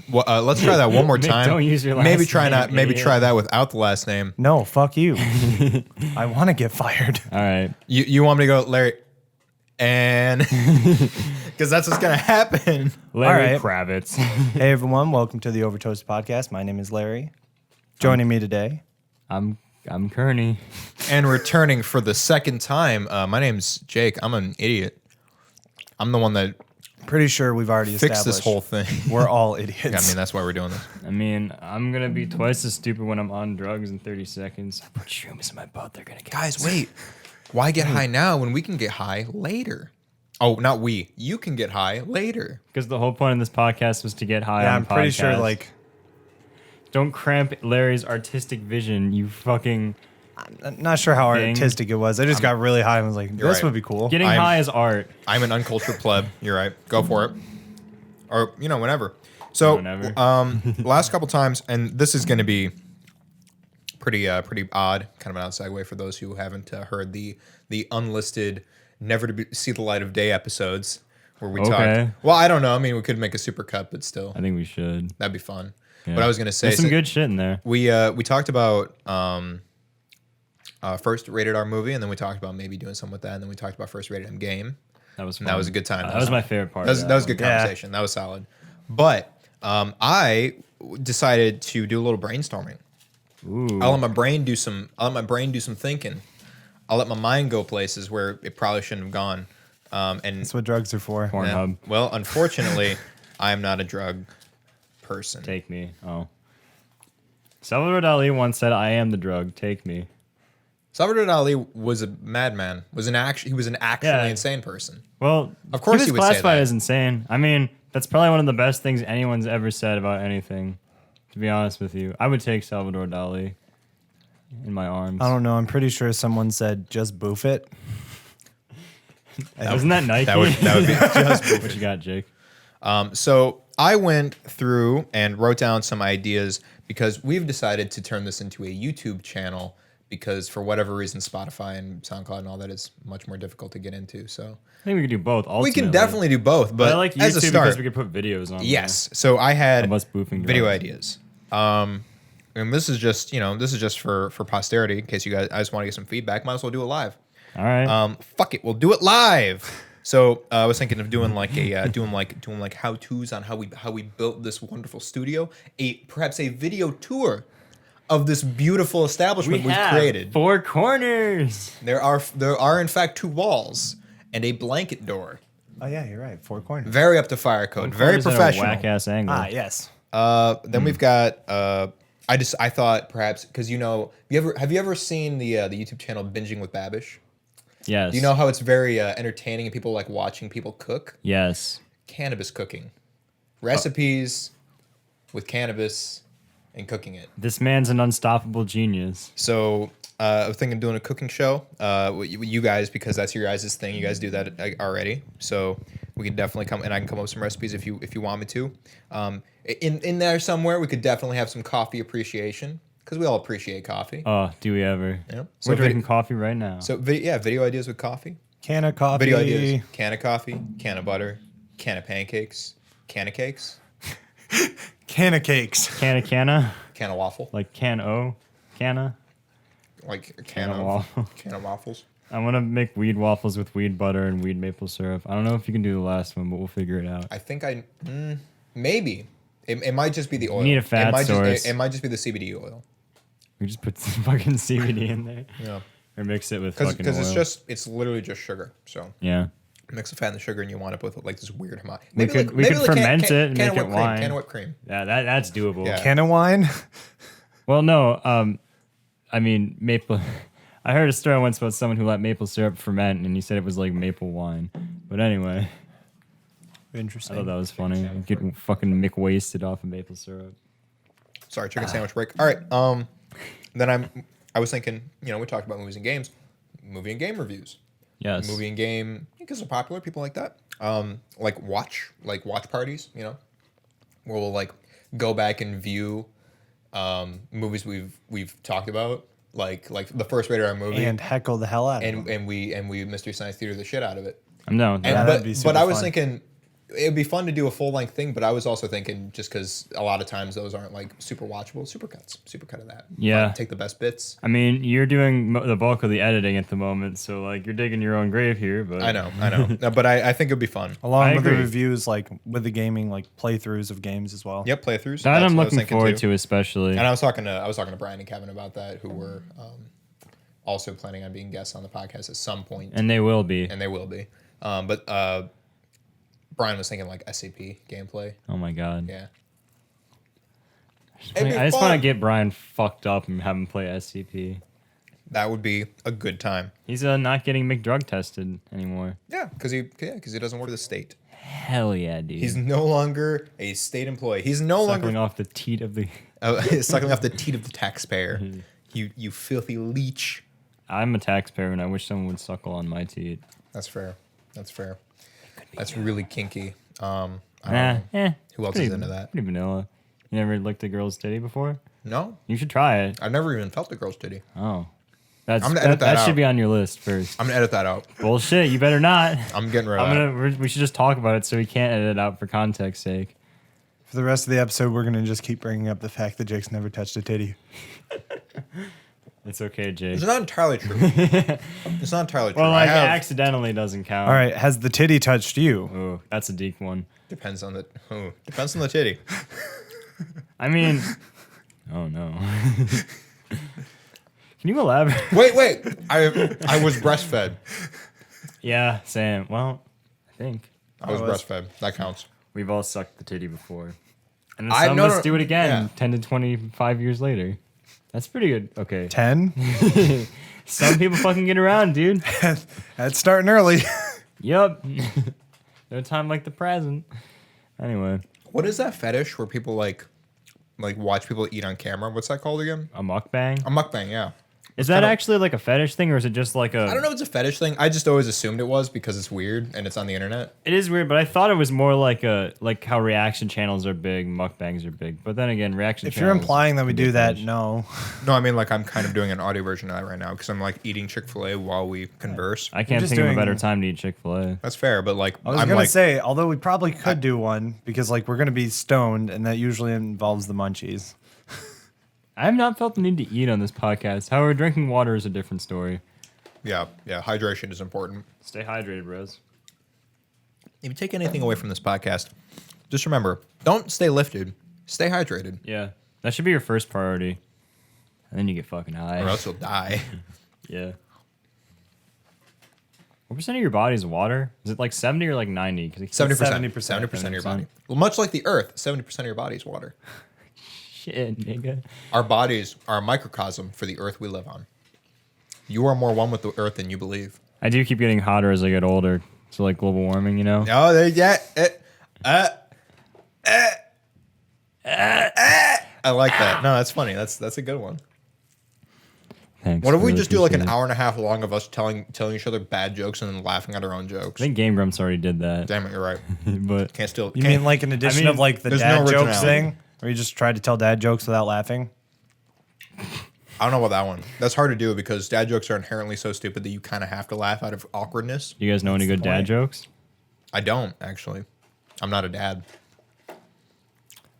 Let's try that one more time. Don't use your last maybe try name, not. Maybe idiot. try that without the last name. No, fuck you. I want to get fired. All right. You want me to go, Larry? And because that's what's gonna happen. Larry right. Kravitz. Hey everyone, welcome to the OverToasted podcast. My name is Larry. Joining me today, I'm Kearney. And returning for the second time, my name's Jake. I'm an idiot. I'm the one that pretty sure we've already fixed established this whole thing. we're all idiots. I mean, that's why we're doing this. I mean, I'm gonna be twice as stupid when I'm on drugs in 30 seconds. I put shrooms in my butt. They're gonna get Guys, wait. Why get high now when we can get high later? Oh, not we. You can get high later. Because the whole point of this podcast was to get high. Yeah, on I'm pretty sure podcasts. like Don't cramp Larry's artistic vision. You fucking I'm not sure how Thing. artistic it was. I just got really high and was like, this right. would be cool. getting I'm- high is art. I'm an uncultured pleb. You're right. Go for it. Or, whenever. So, Whenever. last couple times, and this is going to be pretty odd, kind of an odd segue for those who haven't heard the unlisted, never to see the light of day episodes where we Okay. talk. Well, I don't know. I mean, we could make a super cut, but still, I think we should. that'd be fun. Yeah. But I was going to say, There's some so good shit in there. we talked about first rated R movie, and then we talked about maybe doing something with that, and then we talked about first rated M game. That was fun. And that was a good time. That was my favorite part. That was a good Yeah. conversation. That was solid. But I decided to do a little brainstorming. Ooh. I'll let my brain do some. Thinking. I'll let my mind go places where it probably shouldn't have gone. And That's what drugs are for. Pornhub. well, unfortunately, I am not a drug person. Take me. Oh. Salvador Dali once said, "I am the drug. Take me." Salvador Dali was a madman. He was an actually Yeah. insane person. Well, Of course he he was would say classified that. as insane. I mean, that's probably one of the best things anyone's ever said about anything. To be honest with you, I would take Salvador Dali in my arms. I don't know. I'm pretty sure someone said just boof it. Wasn't that Nike? That would be just What you got, Jake? So I went through and wrote down some ideas because we've decided to turn this into a YouTube channel because for whatever reason, Spotify and SoundCloud and all that is much more difficult to get into. So I think we could do both. we Ultimately. can definitely do both, but I like YouTube as a start, because we could put videos on. yes. So I had Of us boofing video drugs. ideas. And this is just for posterity in case you guys, I just want to get some feedback. Might as well do it live. There. All right. Fuck it, we'll do it live. So I was thinking of doing like a doing like how tos on how we built this wonderful studio, perhaps a video tour of this beautiful establishment we've created. 4 corners. There are in fact 2 walls and a blanket door. Oh yeah, you're right. 4 corners. Very up to fire code. Very professional. Whack ass angle. Ah, yes. Then we've got. I thought perhaps because have you ever seen the YouTube channel Binging with Babish? Yes. You know how it's very entertaining and people like watching people cook? Yes. Cannabis cooking. Recipes with cannabis and cooking it. This man's an unstoppable genius. So I was thinking of doing a cooking show with you guys because that's your guys' thing. You guys do that already. So we could definitely come and I can come up with some recipes if you want me to. In there somewhere, we could definitely have some coffee appreciation because we all appreciate coffee. Oh, do we ever? Yeah. We're drinking coffee right now. So video ideas with coffee. Can of coffee. Video ideas. Can of coffee, can of butter, can of pancakes, can of cakes, Can of cakes. Canna. can of waffle, Like canna. like a Can of waffle. can of waffles. I want to make weed waffles with weed butter and weed maple syrup. I don't know if you can do the last one, but we'll figure it out. I think maybe. It might just be the oil. need a fat it might source. It might just be the CBD oil. We just put some fucking CBD in there. Yeah. Or mix it with fucking oil. Because it's literally just sugar. So Yeah. mix the fat and the sugar, and you wind up with like this weird homogeneous. We could ferment it and make it wine. Can of whipped cream. Yeah, that's doable. Yeah. Can of wine. Well, no. I mean, maple. I heard a story once about someone who let maple syrup ferment, and he said it was like maple wine. But anyway, I Interesting. thought that was funny. You get fucking McWasted off of maple syrup. Sorry, chicken sandwich break. All right. Then I was thinking, we talked about movies and games, movie and game reviews. Yes. Movie and game because they're popular. People like that. Like watch parties. Where we'll like go back and view movies we've talked about, like the first rated R movie, And heckle the hell out of them. and we Mystery Science Theater the shit out of it. I'm down with And, that. that'd be but super I was fun. thinking It'd be fun to do a full length thing, but I was also thinking just because a lot of times those aren't like super watchable, supercut of that. Yeah. Take the best bits. I mean, you're doing the bulk of the editing at the moment, so like you're digging your own grave here. But I know. No, but I think it'd be fun. Along I with the agree. reviews, like with the gaming, like playthroughs of games as well. Yep, playthroughs. that That's I'm what I was looking thinking forward too. to, especially. And I was talking to Brian and Kevin about that, who were also planning on being guests on the podcast at some point, And they will be. and they will be. But Brian was thinking like SCP gameplay. Oh my god. Yeah. I just want to get Brian fucked up and have him play SCP. That would be a good time. He's not getting McDrug tested anymore. Yeah, because he doesn't work for the state. Hell yeah, dude. He's no longer a state employee. He's no suckling longer off the teat of the. suckling off the teat of the taxpayer. You filthy leech. I'm a taxpayer, and I wish someone would suckle on my teat. That's fair. That's really kinky. I don't know. Who else is into that? Pretty vanilla. You never licked a girl's titty before? No, You should try it. I've never even felt a girl's titty. Oh. I'm gonna edit that that should out. be on your list first. I'm gonna edit that out. Bullshit, you better not. I'm getting rid of that. We should just talk about it so we can't edit it out for context sake. For the rest of the episode, we're gonna just keep bringing up the fact that Jake's never touched a titty. It's okay, Jake. It's not entirely true. It's not entirely true. Well, like, I have, accidentally doesn't count. All right, has the titty touched you? Ooh, that's a deep one. depends on the titty. I mean, oh no. Can you elaborate? Wait. I was breastfed. Yeah, Sam. Well, I think I was Oh, that's- breastfed. That counts. we've all sucked the titty before. And then I- some no, of us no, do it again yeah. 10 to 25 years later. That's pretty good. Okay. 10? Some people fucking get around, dude. That's starting early. Yup. No time like the present. Anyway, What is that fetish where people like watch people eat on camera? What's that called again? a mukbang. A mukbang, yeah. Is that kinda- actually like a fetish thing, or is it just like a? I don't know if it's a fetish thing. I just always assumed it was because it's weird and it's on the internet. It is weird, but I thought it was more like how reaction channels are big, mukbangs are big. But then again, reaction. If you're channels implying that we can be do a that, fetish. no. No, I mean like I'm kind of doing an audio version of that right now because I'm like eating Chick-fil-A while we converse. I can't just think of a doing- better time to eat Chick-fil-A. That's fair, but like I was I'm gonna like say, although we probably could do one because like we're gonna be stoned, and that usually involves the munchies. I have not felt the need to eat on this podcast. However, drinking water is a different story. yeah, hydration is important. Stay hydrated, bros. If you take anything away from this podcast, just remember, don't stay lifted, stay hydrated, Yeah, that should be your first priority, and then you get fucking high. or else you'll die. Yeah. What percent of your body is water? Is it like 70 or like 90? 70%. 70%. 70% of your body. Well, much like the Earth, 70% of your body is water. Shit, nigga. Our bodies are a microcosm for the Earth we live on. You are more one with the Earth than you believe. I do keep getting hotter as I get older. So like global warming, you know? Oh, there, yeah. I like that. No, that's funny. That's a good one. Thanks. What if we really just do like an appreciate it. hour and a half long of us telling each other bad jokes and then laughing at our own jokes? I think Game Grumps already did that. Damn it, you're right. But Can't steal. You can't- mean like an addition mean, of like the there's dad no jokes originality. thing, where you just try to tell dad jokes without laughing? I don't know about that one. That's hard to do because dad jokes are inherently so stupid that you kind of have to laugh out of awkwardness. do you guys know any good dad point. jokes? I don't actually. I'm not a dad.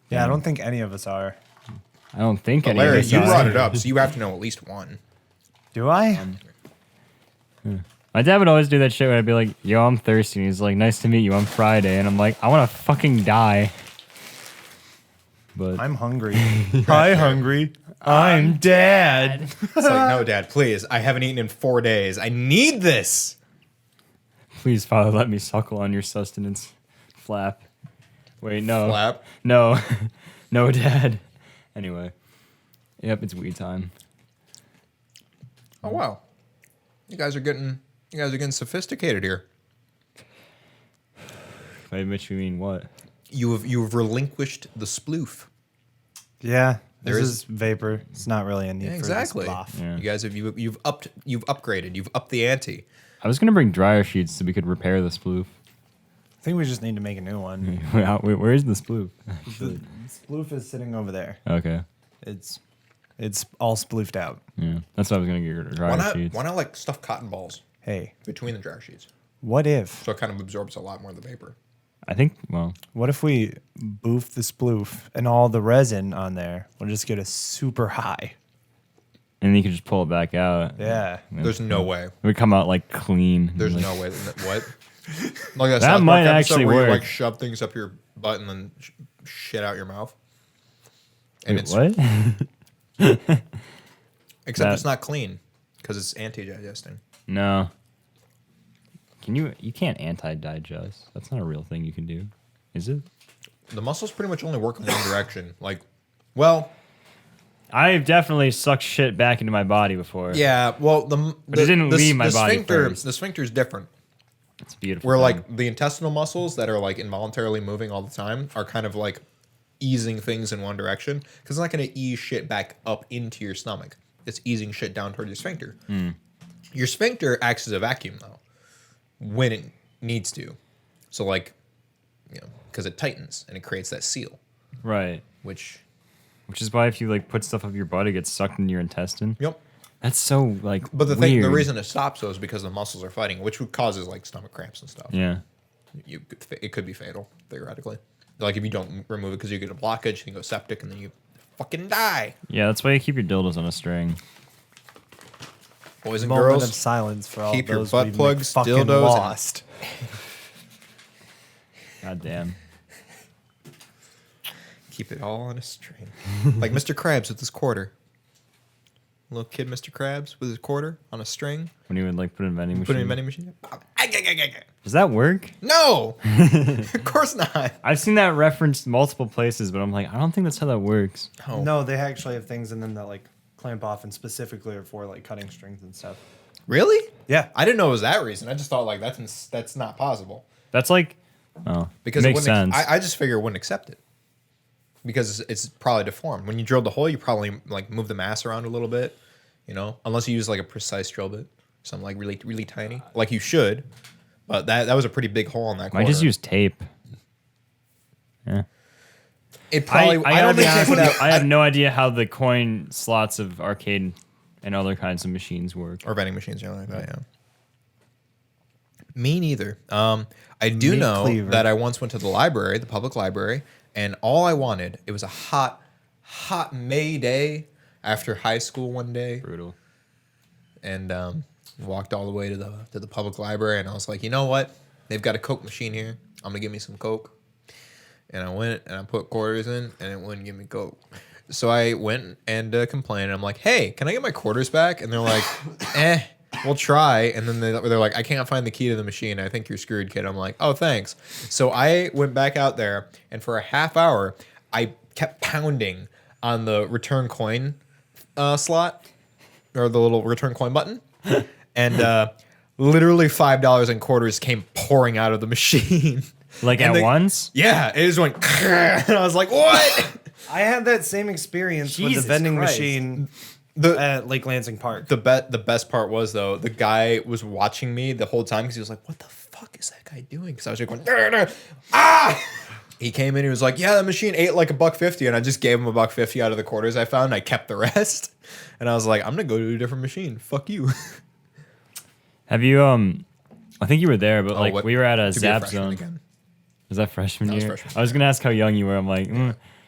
Yeah, I don't think any of us are. I don't think But any Larry, of us you are. brought it up, so you have to know at least one. Do I? My dad would always do that shit where I'd be like, yo, I'm thirsty. And he's like, nice to meet you. I'm Friday. And I'm like, I want to fucking die. But I'm hungry. Hi, hungry. I'm dad. It's like, no, Dad, please. I haven't eaten in 4 days. I need this. please, Father, let me suckle on your sustenance flap. Wait, no. Flap. No. No, Dad. Anyway. Yep, it's weed time. Oh wow, you guys are getting sophisticated here. By which you mean what? You've relinquished the sploof. Yeah, this There is is- vapor. It's not really a need Yeah, for exactly. this bluff. Yeah. You guys you've upgraded. You've upped the ante. I was going to bring dryer sheets so we could repair the sploof. I think we just need to make a new one. Where is the sploof? The sploof is sitting over there. Okay. It's all sploofed out. Yeah. That's what I was going to get dryer sheets. Why not like stuff cotton balls Hey, between the dryer sheets what if? so it kind of absorbs a lot more of the vapor. I think. Well, What if we boof the sploof and all the resin on there will just get us super high? and then you can just pull it back out. Yeah. There's no way. It would come out like clean. There's like, no way. What? Like that That South might Park episode actually where you work. like shove things up your butt and then shit out your mouth. And Wait, it's what? except that- it's not clean because it's anti-digesting. No. Can you? You can't anti-digest. That's not a real thing you can do, is it? The muscles pretty much only work in one direction. Like, well, I've definitely sucked shit back into my body before. yeah. Well, But it didn't leave my body sphincter, first. the sphincter is different. It's beautiful. Where thing. like the intestinal muscles that are like involuntarily moving all the time are kind of like easing things in one direction because it's not going to ease shit back up into your stomach. It's easing shit down toward your sphincter. Your sphincter acts as a vacuum though when it needs to. So like, you know, because it tightens and it creates that seal, Right. which Which is why if you like put stuff up your butt, it gets sucked into your intestine. yep. That's so like. But the weird. reason it stops though is because the muscles are fighting, which causes like stomach cramps and stuff. Yeah. It could be fatal theoretically. Like if you don't remove it because you get a blockage, you can go septic and then you fucking die. Yeah, that's why you keep your dildos on a string. Boys and Moment girls, of silence for all keep your those butt we've plugs, fucking dildos, and- lost. God damn. keep it all on a string. Like Mr. Krabs with his quarter. Little kid Mr. Krabs with his quarter on a string. When you would like put it in a vending machine. Put it in a vending machine. Does that work? No! Of course not. I've seen that referenced multiple places, but I'm like, I don't think that's how that works. Oh. No, they actually have things in them that like clamp off and specifically are for like cutting strings and stuff. Really? Yeah. I didn't know it was that reason. I just thought like that's not possible. That's like, oh, Because makes it wouldn't sense. I just figure it wouldn't accept it. Because it's probably deformed. When you drilled the hole, you probably like move the mass around a little bit, you know, unless you use like a precise drill bit, something like really really tiny, like you should. But that was a pretty big hole in that corner. Might just use tape. Yeah. it. Probably. I don't think honest they with would you, I have no idea how the coin slots of arcade and other kinds of machines work. or vending machines or anything like that. Yeah. Me neither. I do Meat know cleaver. that I once went to the library, the public library, and all I wanted, it was a hot May day after high school one day, Brutal. and walked all the way to the public library, and I was like, you know what? They've got a Coke machine here. I'm gonna give me some Coke. And I went and I put quarters in, and it wouldn't give me Coke. So I went and complained. And I'm like, hey, can I get my quarters back? And they're like, we'll try. And then they're like, I can't find the key to the machine. I think you're screwed, kid. I'm like, oh, thanks. So I went back out there, and for a half hour, I kept pounding on the return coin slot, or the little return coin button. And literally $5 in quarters came pouring out of the machine. Like And at they- once? Yeah, it just went, and I was like, what? I had that same experience with Jesus the vending Christ. machine The at Lake Lansing Park. the best part was though, the guy was watching me the whole time because he was like, what the fuck is that guy doing? Because I was just going, ah. He came in, he was like, yeah, the machine ate like $1.50, and I just gave him $1.50 out of the quarters I found. I kept the rest, and I was like, I'm gonna go to a different machine. Fuck you. Have you I think you were there, but like what- we were at a to be a Zap freshman Zone. again. Was that freshman That was year? freshman I was gonna ask how young you were. I'm like,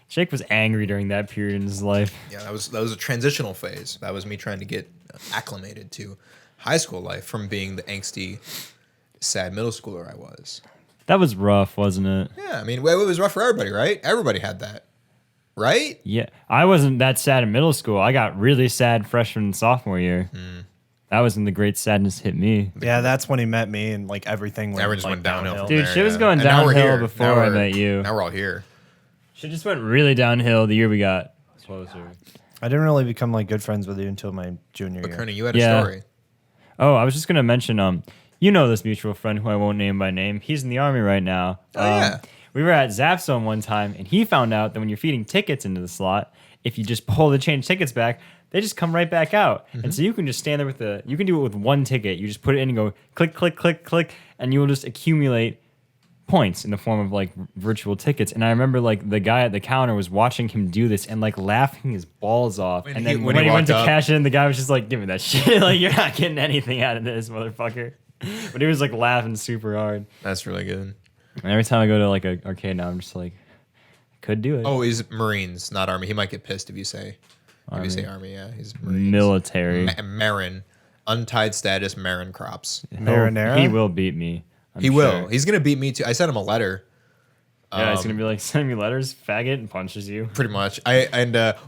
Jake was angry during that period in his life. Yeah, that was a transitional phase. That was me trying to get acclimated to high school life from being the angsty, sad middle schooler I was. That was rough, wasn't it? Yeah, I mean, it was rough for everybody, right? Everybody had that, right? Yeah, I wasn't that sad in middle school. I got really sad freshman and sophomore year. That was when the great sadness hit me. Yeah, that's when he met me and like everything went, Everyone just like, went downhill. from Dude, there, shit was yeah. going And now we're downhill here. before Now I we're- met you. Now we're all here. Shit just went really downhill the year we got closer. I didn't really become like good friends with you until my junior But year. Kearney, you had Yeah. a story. Oh, I was just gonna mention, you know this mutual friend who I won't name by name. He's in the army right now. Oh, yeah. We were at Zap Zone one time, and he found out that when you're feeding tickets into the slot, if you just pull the change tickets back, they just come right back out. And so you can just stand there with you can do it with one ticket. You just put it in and go click, click, click, click, and you will just accumulate points in the form of like virtual tickets. And I remember like the guy at the counter was watching him do this and like laughing his balls off. When and he- then when when he he went to walked up- cash in, the guy was just like, give me that shit. Like, you're not getting anything out of this, motherfucker. But he was like laughing super hard. That's really good. And every time I go to like a arcade now, I'm just like, I could do it. Oh, he's Marines, not Army. He might get pissed if you say Army. Yeah, he's Marines. Military. Marin, untied status Marin crops. Marinara? He will beat me. He will. He's gonna beat me too. I sent him a letter. Yeah, he's gonna be like, send me letters, faggot, and punches you. Pretty much.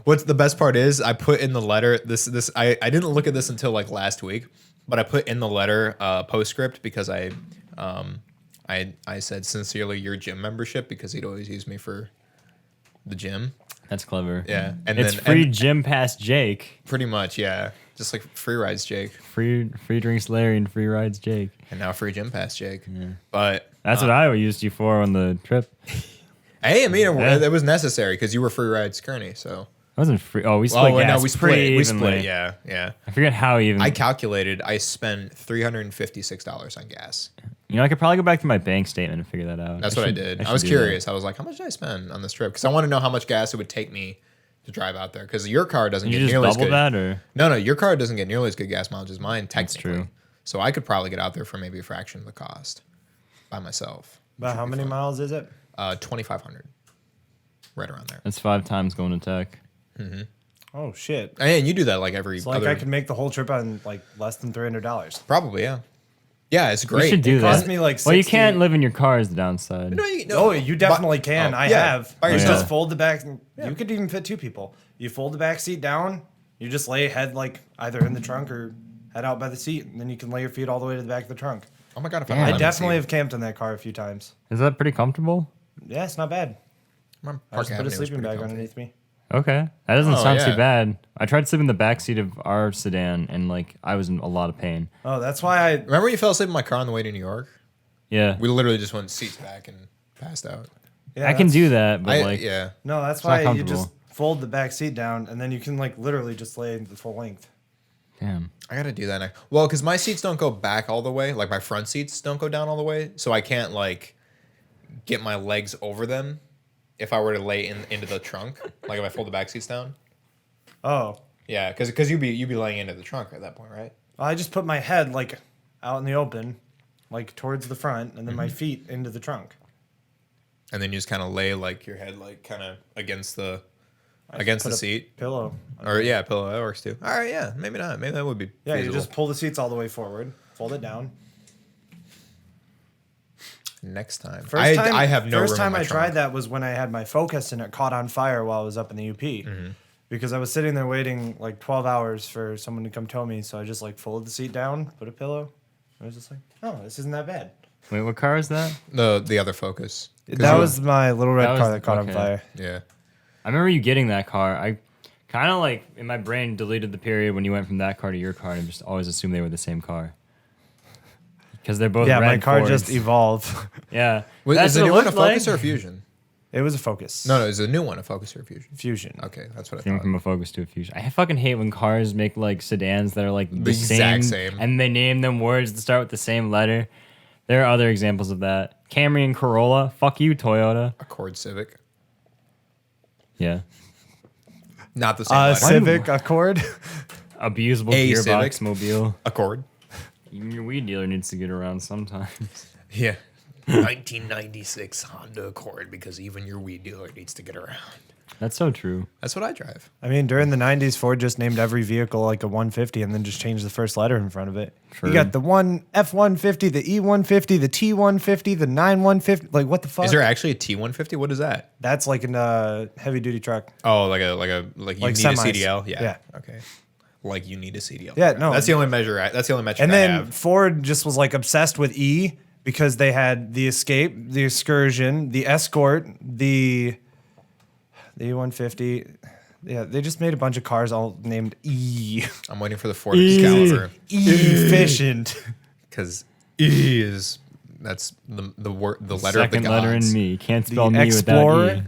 What's the best part is I put in the letter I didn't look at this until like last week, but I put in the letter postscript because I said sincerely your gym membership because he'd always use me for the gym. That's clever. Yeah, and it's then free gym pass Jake. Pretty much, yeah. Just like free rides, Jake. Free drinks Larry and free rides Jake. And now free gym pass, Jake. Yeah. But that's what I used you for on the trip. Hey, I mean, it was necessary because you were free rides Kearney, so. It wasn't free. Oh, we split gas. No, we split. We split. Evenly. Yeah. I forget how even. I calculated. I spent $356 on gas. You know, I could probably go back to my bank statement and figure that out. That's what I did. I was curious. I was like, how much did I spend on this trip? Because I want to know how much gas it would take me to drive out there. Because your car doesn't get nearly as good. That, or? No, your car doesn't get nearly as good gas mileage as mine, technically. That's true. So I could probably get out there for maybe a fraction of the cost by myself. But how many miles is it? 2,500. Right around there. That's 5 times going to tech. Mm-hmm. Oh, shit. And you do that like every. It's like I could make the whole trip on like less than $300. Probably, yeah. Yeah, it's great. You should do it that. Cost me like 60. Well, you can't live in your car is the downside. No, you definitely can. I have. By You yourself. just fold the back. You could even fit 2 people. You fold the back seat down. You just lay head like either in the trunk or head out by the seat, and then you can lay your feet all the way to the back of the trunk. Oh my god! If I definitely have camped in that car a few times. Is that pretty comfortable? Yeah, it's not bad. I just put a sleeping bag underneath me. Okay, that doesn't sound too yeah. bad. I tried sleeping in the back seat of our sedan, and like I was in a lot of pain. Oh, that's why I remember you fell asleep in my car on the way to New York. Yeah, We literally just went seats back and passed out. Yeah, I can do that, but like, yeah. No, that's It's not why you just comfortable. fold the back seat down, and then you can like literally just lay the full length. damn. I gotta do that next. Well, because my seats don't go back all the way. Like my front seats don't go down all the way, so I can't like get my legs over them if I were to lay into the trunk. Like if I fold the back seats down. Oh, Yeah, because you'd be laying into the trunk at that point, right? I just put my head like out in the open, like towards the front, and then my feet into the trunk. And then you just kind of lay like your head like kind of against the seat. Pillow. Or yeah, pillow that works too. All right, yeah, maybe not. Maybe that would be. Yeah, feasible. you just pull the seats all the way forward, fold it down. Next time. First time I have no First room time in my I trunk. tried that was when I had my Focus and it caught on fire while I was up in the UP. Because I was sitting there waiting like 12 hours for someone to come tow me, so I just like folded the seat down, put a pillow. I was just like, oh, this isn't that bad. Wait, what car is that? The other Focus. That was my little red That car was- that caught on okay. fire. Yeah. I remember you getting that car. I kind of like in my brain deleted the period when you went from that car to your car and just always assumed they were the same car. Because they're both Yeah, red my car Fords. just evolved. Yeah. Wait, That's is the what it new one a looked like. Focus or a Fusion? It was a Focus. No, is the new one a Focus or a Fusion? Fusion. Okay, that's what I They went thought. from a Focus to a Fusion. I fucking hate when cars make like sedans that are like the exact same, same. and they name them words that start with the same letter. There are other examples of that. Camry and Corolla. Fuck you, Toyota. Accord Civic. Yeah. Not the same letter. Civic Accord. Abusable A gearbox Civic. mobile. Accord. Even your weed dealer needs to get around sometimes. Yeah. 1996 Honda Accord because even your weed dealer needs to get around. That's so true. That's what I drive. I mean, during the 90s, Ford just named every vehicle like a 150 and then just changed the first letter in front of it. True. You got the F-150, the E-150, the T-150, the 9-150. Like, what the fuck? Is there actually a T150? What is that? That's like a heavy-duty truck. Oh, like you Like need semis. a CDL? Yeah. Yeah. Okay. Like you need a CDL. Yeah, no. That's the only measure. That's the only metric And I then have. Ford just was like obsessed with E because they had the Escape, the Excursion, the Escort, the E-150. Yeah, they just made a bunch of cars all named E. I'm waiting for the Ford Excalibur Efficient. because E is that's the word the letter Second of the letter gods. in me. Can't The spell me Explorer. without E.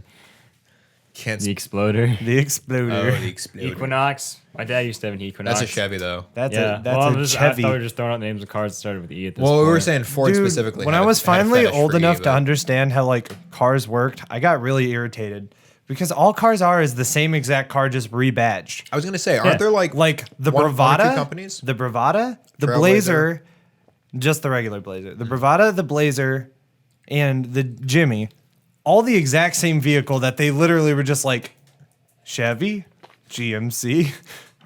Can't The Exploder. The Exploder. the Explorer. Equinox. My dad used to have an Equinox. That's a Chevy though. That's Yeah. a that's well, a I Chevy. thought we were just throwing out names of cars that started with E at this Well, point. we were saying Ford Dude, specifically. when had I a- was had a finally fetish old for E, enough to but- understand how like cars worked, I got really irritated because all cars are is the same exact car just rebadged. I was gonna say, aren't there like The one or two Bravada companies? the Bravada, the Trailblazer. Blazer, just the regular Blazer, the Bravada, the Blazer, and the Jimmy, all the exact same vehicle that they literally were just like Chevy, GMC,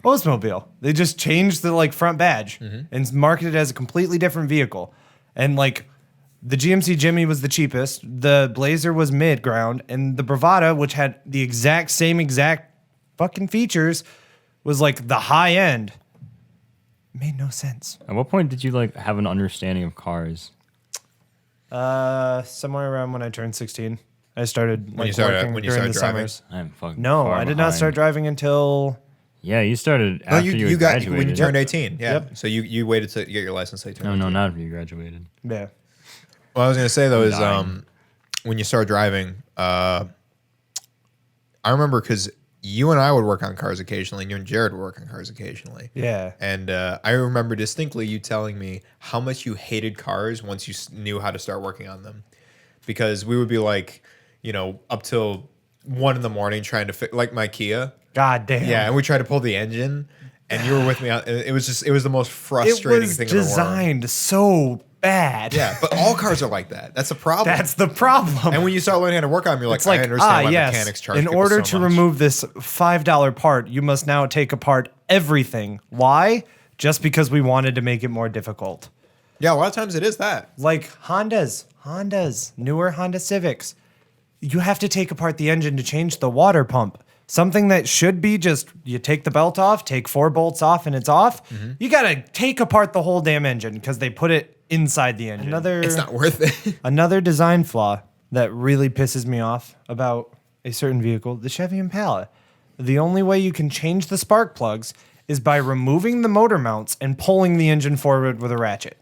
Oldsmobile. They just changed the like front badge and marketed it as a completely different vehicle. And like the GMC Jimmy was the cheapest, the Blazer was mid ground, and the Bravada, which had the exact fucking features, was like the high end. Made no sense. At what point did you like have an understanding of cars? Somewhere around when I turned 16, I started like when working you during started the driving? summers. I'm fucking No, far I did not behind. start driving until Yeah, you started No, after you got graduated. when you turned 18. Yeah. Yep. So you waited to get your license until you turned No, 18. not after you graduated. yeah. What I was gonna say though is dying. when you start driving, I remember because you and I would work on cars occasionally, and you and Jared would work on cars occasionally. Yeah. And I remember distinctly you telling me how much you hated cars once you knew how to start working on them, because we would be like, up till 1 a.m. trying to fix like my Kia. God damn. Yeah, and we tried to pull the engine, and you were with me. It was the most frustrating It was thing in the world. designed so bad. Yeah, but all cars are like that. That's the problem. That's the problem. And when you start learning how to work on them, you're like, it's like, I understand why yes, mechanics charge in people order so to much. remove this $5 part, you must now take apart everything. Why? Just because we wanted to make it more difficult. Yeah, a lot of times it is that. Like Hondas, newer Honda Civics. You have to take apart the engine to change the water pump. Something that should be just you take the belt off, take 4 bolts off, and it's off. You got to take apart the whole damn engine because they put it inside the engine. It's not worth it. Another design flaw that really pisses me off about a certain vehicle, the Chevy Impala. The only way you can change the spark plugs is by removing the motor mounts and pulling the engine forward with a ratchet.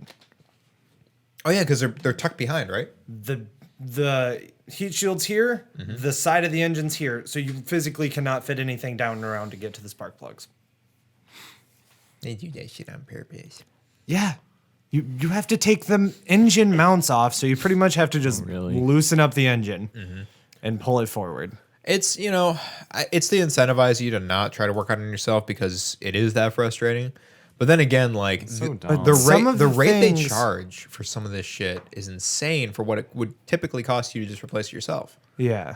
Oh yeah, because they're tucked behind, right? The heat shield's here, the side of the engine's here, so you physically cannot fit anything down and around to get to the spark plugs. They do that shit on purpose. Yeah. You have to take the engine mounts off, so you pretty much have to just Really? loosen up the engine and pull it forward. It's it's to incentivize you to not try to work on it yourself because it is that frustrating. But then again, like so the dumb. Some rate of the the rate they things- charge for some of this shit is insane for what it would typically cost you to just replace it yourself. Yeah.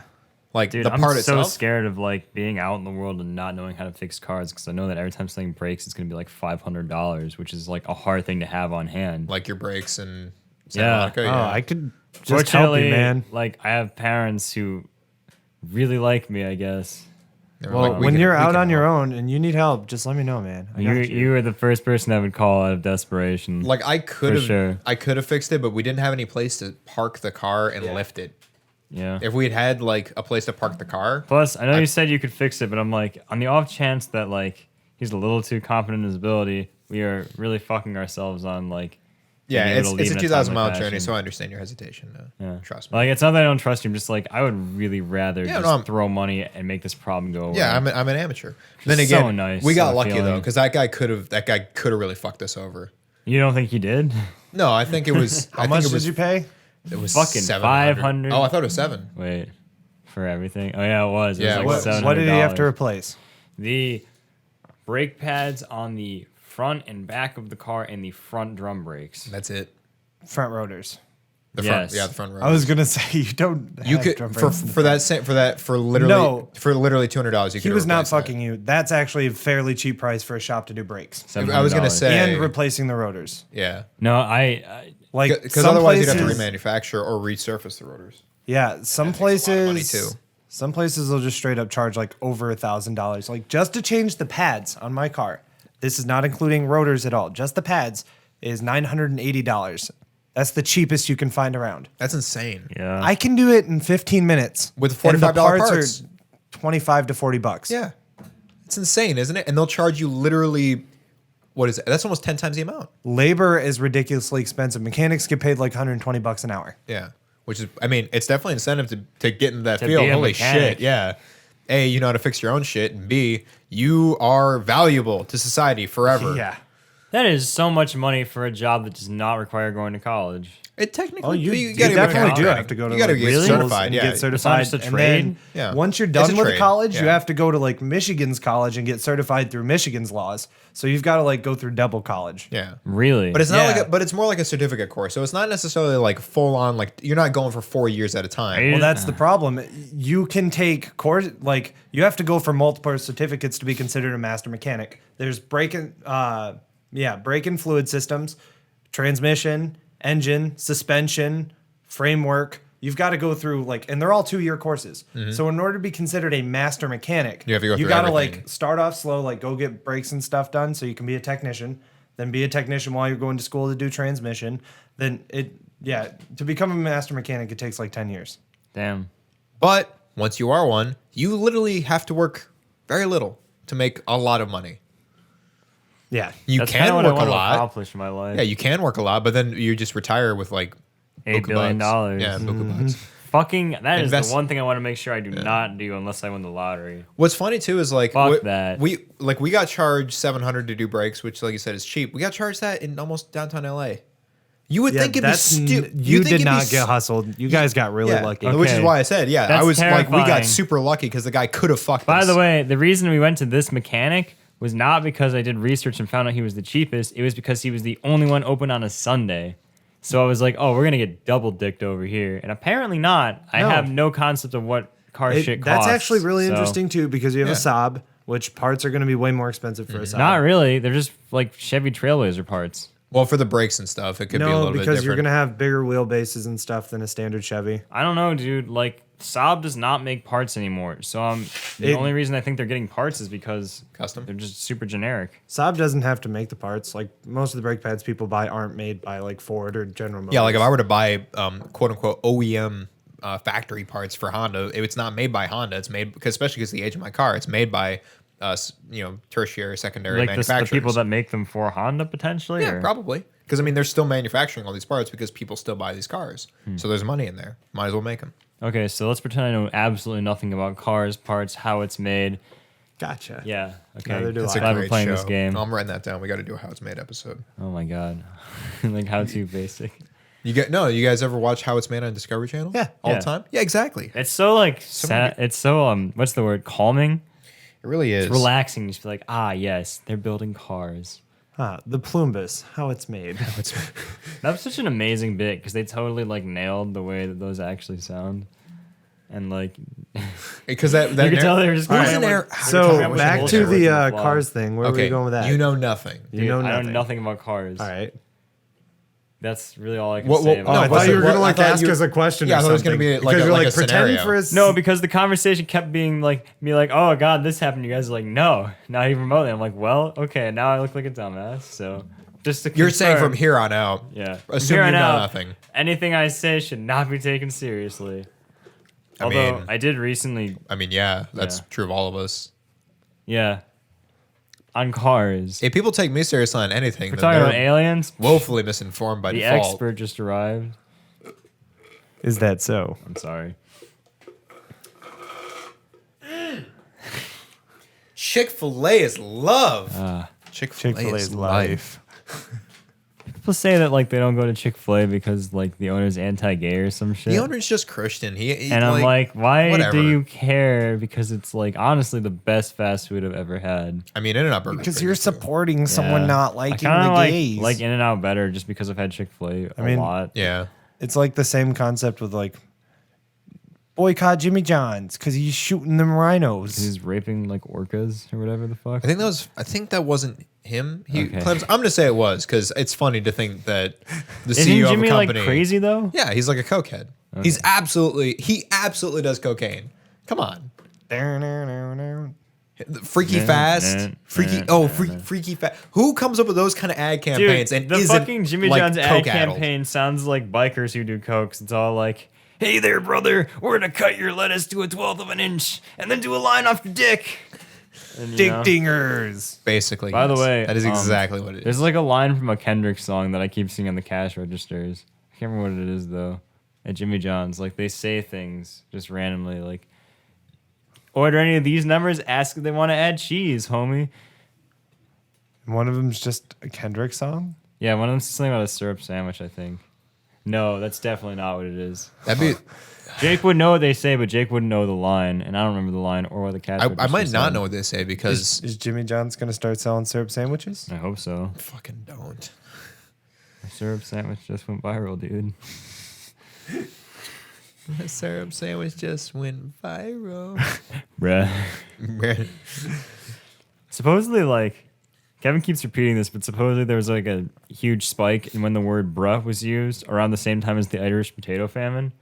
Like Dude, the I'm part so itself. scared of like being out in the world and not knowing how to fix cars because I know that every time something breaks, it's gonna be like $500, which is like a hard thing to have on hand. Like your brakes and Santa Yeah. Monica, Oh, I could just help Fortunately, you, man. like I have parents who really like me, I guess. They were Well, like, when we you're can out on your help. own and you need help, just let me know, man. I You got you. you were the first person that would call out of desperation. Like I could have, sure. I could have fixed it, but we didn't have any place to park the car and lift it. yeah. If we had like a place to park the car, Plus, I know you said you could fix it, but I'm like, on the off chance that like he's a little too confident in his ability, we are really fucking ourselves on like. yeah, being able it's to it's leave a in 2,000 timely mile journey, fashion. so I understand your hesitation. Yeah. Trust me. Like it's not that I don't trust you. I'm just like I would really rather Yeah, just no, I'm- throw money and make this problem go away. Yeah, I'm an amateur. Then So again, nice, we got so lucky though feeling. because that guy could have really fucked us over. You don't think he did? No, I think it was. How much did you pay? It was Fucking 700. 500. Oh, I thought it was 7. Wait, for everything? Oh yeah, it was. It Yeah, was like What did he have to $700. replace? The brake pads on the front and back of the car and the front drum brakes. That's it. Front rotors. The front, Yes. yeah, the front row. I was gonna say you don't. You have could drum for brakes in the for that for literally No. $200. You He could was not replace that. fucking you. That's actually a fairly cheap price for a shop to do brakes I was gonna $700. say- and replacing the rotors. Yeah, No, I Like because some otherwise you'd have to places- remanufacture or resurface the rotors. Yeah, some takes a lot of money, places. too. Some places will just straight up charge like over $1,000, like just to change the pads on my car. This is not including rotors at all. Just the pads is $980. That's the cheapest you can find around. That's insane. yeah. I can do it in 15 minutes With and the $45 parts parts. are 25 to 40 bucks. Yeah, it's insane, isn't it? And they'll charge you literally. What is it? That's almost 10 times the amount. Labor is ridiculously expensive. Mechanics get paid like $120 an hour. Yeah, which is, I mean, it's definitely incentive to get into that To field. be a Holy mechanic. shit, yeah. A, you know how to fix your own shit, and B, you are valuable to society forever. Yeah. That is so much money for a job that does not require going to college. It technically, Oh, you gotta definitely get do training. have to go to You gotta like, get Really? schools certified. and Yeah, get certified. just a And trade? then Yeah. once you're It's done a with trade. college, you Yeah. have to go to like Michigan's college and get certified through Michigan's laws. So you've got to like go through double college. Yeah. Really? But it's not Yeah. but it's more like a certificate course. So it's not necessarily like full on, like you're not going for 4 years at a time. Right. Well, that's the problem. You can take course like you have to go for multiple certificates to be considered a master mechanic. There's brake and fluid systems, transmission, engine, suspension, framework. You've got to go through like, and they're all 2-year courses. So in order to be considered a master mechanic, You have to go through got to everything. like start off slow, like go get brakes and stuff done so you can be a technician. Then be a technician while you're going to school to do transmission. Then to become a master mechanic, it takes like 10 years. Damn. But once you are one, you literally have to work very little to make a lot of money. Yeah. You That's can kinda what I work a want to lot. accomplish in my life. Yeah, you can work a lot, but then you just retire with like $8 billion. bucks. Yeah, bucks. Fucking, that is Invest- the one thing I want to make sure I do not do unless I win the lottery. What's funny too is like Fuck that. we got charged $700 to do brakes, which like you said is cheap. We got charged that in almost downtown LA. You would think it'd be you did not get hustled. You guys got really lucky. which is Okay. why I said I That's was like we got terrifying. super lucky because the guy could have fucked By us. the way, the reason we went to this mechanic was not because I did research and found out he was the cheapest. It was because he was the only one open on a Sunday. So I was like, oh, we're going to get double dicked over here. And apparently not. I No. have no concept of what car shit costs. That's actually really so- interesting too because you have Yeah. a Saab, which parts are going to be way more expensive for a Saab. Not really. They're just like Chevy Trailblazer parts. well, for the brakes and stuff, it could be a No, little bit because different. you're going to have bigger wheelbases and stuff than a standard Chevy. I don't know, dude. Like, Saab does not make parts anymore. So the only reason I think they're getting parts is because Custom? they're just super generic. Saab doesn't have to make the parts. Like most of the brake pads people buy aren't made by like Ford or General Motors. Yeah, like if I were to buy quote unquote OEM factory parts for Honda, it's not made by Honda. It's made because especially because of the age of my car, it's made by tertiary, secondary Like the manufacturers. people that make them for Honda potentially? Yeah, or? probably. Because I mean, they're still manufacturing all these parts because people still buy these cars. Hmm. So there's money in there. Might as well make them. Okay, so let's pretend I know absolutely nothing about cars, parts, how it's made. Gotcha. Yeah. Okay. Neither do It's I. a Glad we're great playing show. this game. I'm writing that down. We got to do a how it's made episode. Oh my god. Like how to basic. You guys ever watch How It's Made on Discovery Channel? Yeah. all Yeah. the time. Yeah, exactly. It's so like many- it's so what's the word? Calming. It really is. It's relaxing. You just be like, ah yes, they're building cars. The Plumbus, how it's made. That was such an amazing bit because they totally like nailed the way that those actually sound. And like Because that you could tell they were just Who's going in on, there? like, So I wish I back was to there the with the vlog. cars thing. Where are Okay, we going with that? you know nothing. You know I nothing. know nothing about cars. All right. That's really all I can What- say what- about Oh, I No, thought but you were what- gonna like I thought ask you- us a question. Yeah, or I thought it was gonna something. be like Because a- you're like a pretend scenario. for us. No, because the conversation kept being like me like, oh god, this happened. You guys are like, no, not even remotely. I'm like, well, okay, now I look like a dumbass. So just to You're saying confirm- from here on out. yeah, from Assume here you on know out, nothing. Anything I say should not be taken seriously. I Although mean- I did recently, I mean, yeah, that's Yeah. true of all of us. yeah, on cars. If people take me seriously on anything, We're then talking about they're aliens. woefully misinformed by The default. expert just arrived. Is that so? I'm sorry. Chick-fil-A is love. Chick-fil-A, Chick-fil-A is is life. People say that like they don't go to Chick-fil-A because like the owner's anti-gay or some shit. The owner's just Christian. He And I'm like, why whatever. do you care? Because it's like honestly the best fast food I've ever had. I mean, In-N-Out Burger. Because you're supporting someone Yeah. not I liking kinda the gays. like In-N-Out better just because I've had Chick-fil-A a mean, lot. Yeah. It's like the same concept with like boycott Jimmy John's because he's shooting them rhinos. He's raping like orcas or whatever the fuck. I think that wasn't him. He Okay. claims. I'm gonna say it was because it's funny to think that the Isn't CEO Jimmy of a like company. crazy though? Yeah, he's like a cokehead. He absolutely does cocaine. Come on. Freaky fast, freaky fast. Who comes up with those kind of ad campaigns Dude, and the isn't fucking Jimmy like John's ad coke-addled? campaign sounds like bikers who do cokes. It's all like, "Hey there, brother, we're gonna cut your lettuce to 1/12 of an inch, and then do a line off your dick." And, you Dick know, dingers. Basically, By the yes. way, that is exactly what it is. There's like a line from a Kendrick song that I keep seeing on the cash registers. I can't remember what it is though. At Jimmy John's, like they say things just randomly, like, "Order any of these numbers. Ask if they want to add cheese, homie." One of them's just a Kendrick song. Yeah, one of them's something about a syrup sandwich, I think. No, that's definitely not what it is. That'd be. Jake would know what they say, but Jake wouldn't know the line, and I don't remember the line or what the cat. I might not know what they say because Is Jimmy John's gonna start selling syrup sandwiches? I hope so. fucking don't. The syrup sandwich just went viral, dude. The syrup sandwich just went viral. Bruh. Supposedly, like, Kevin keeps repeating this, but supposedly there was like a huge spike in when the word bruh was used around the same time as the Irish potato famine,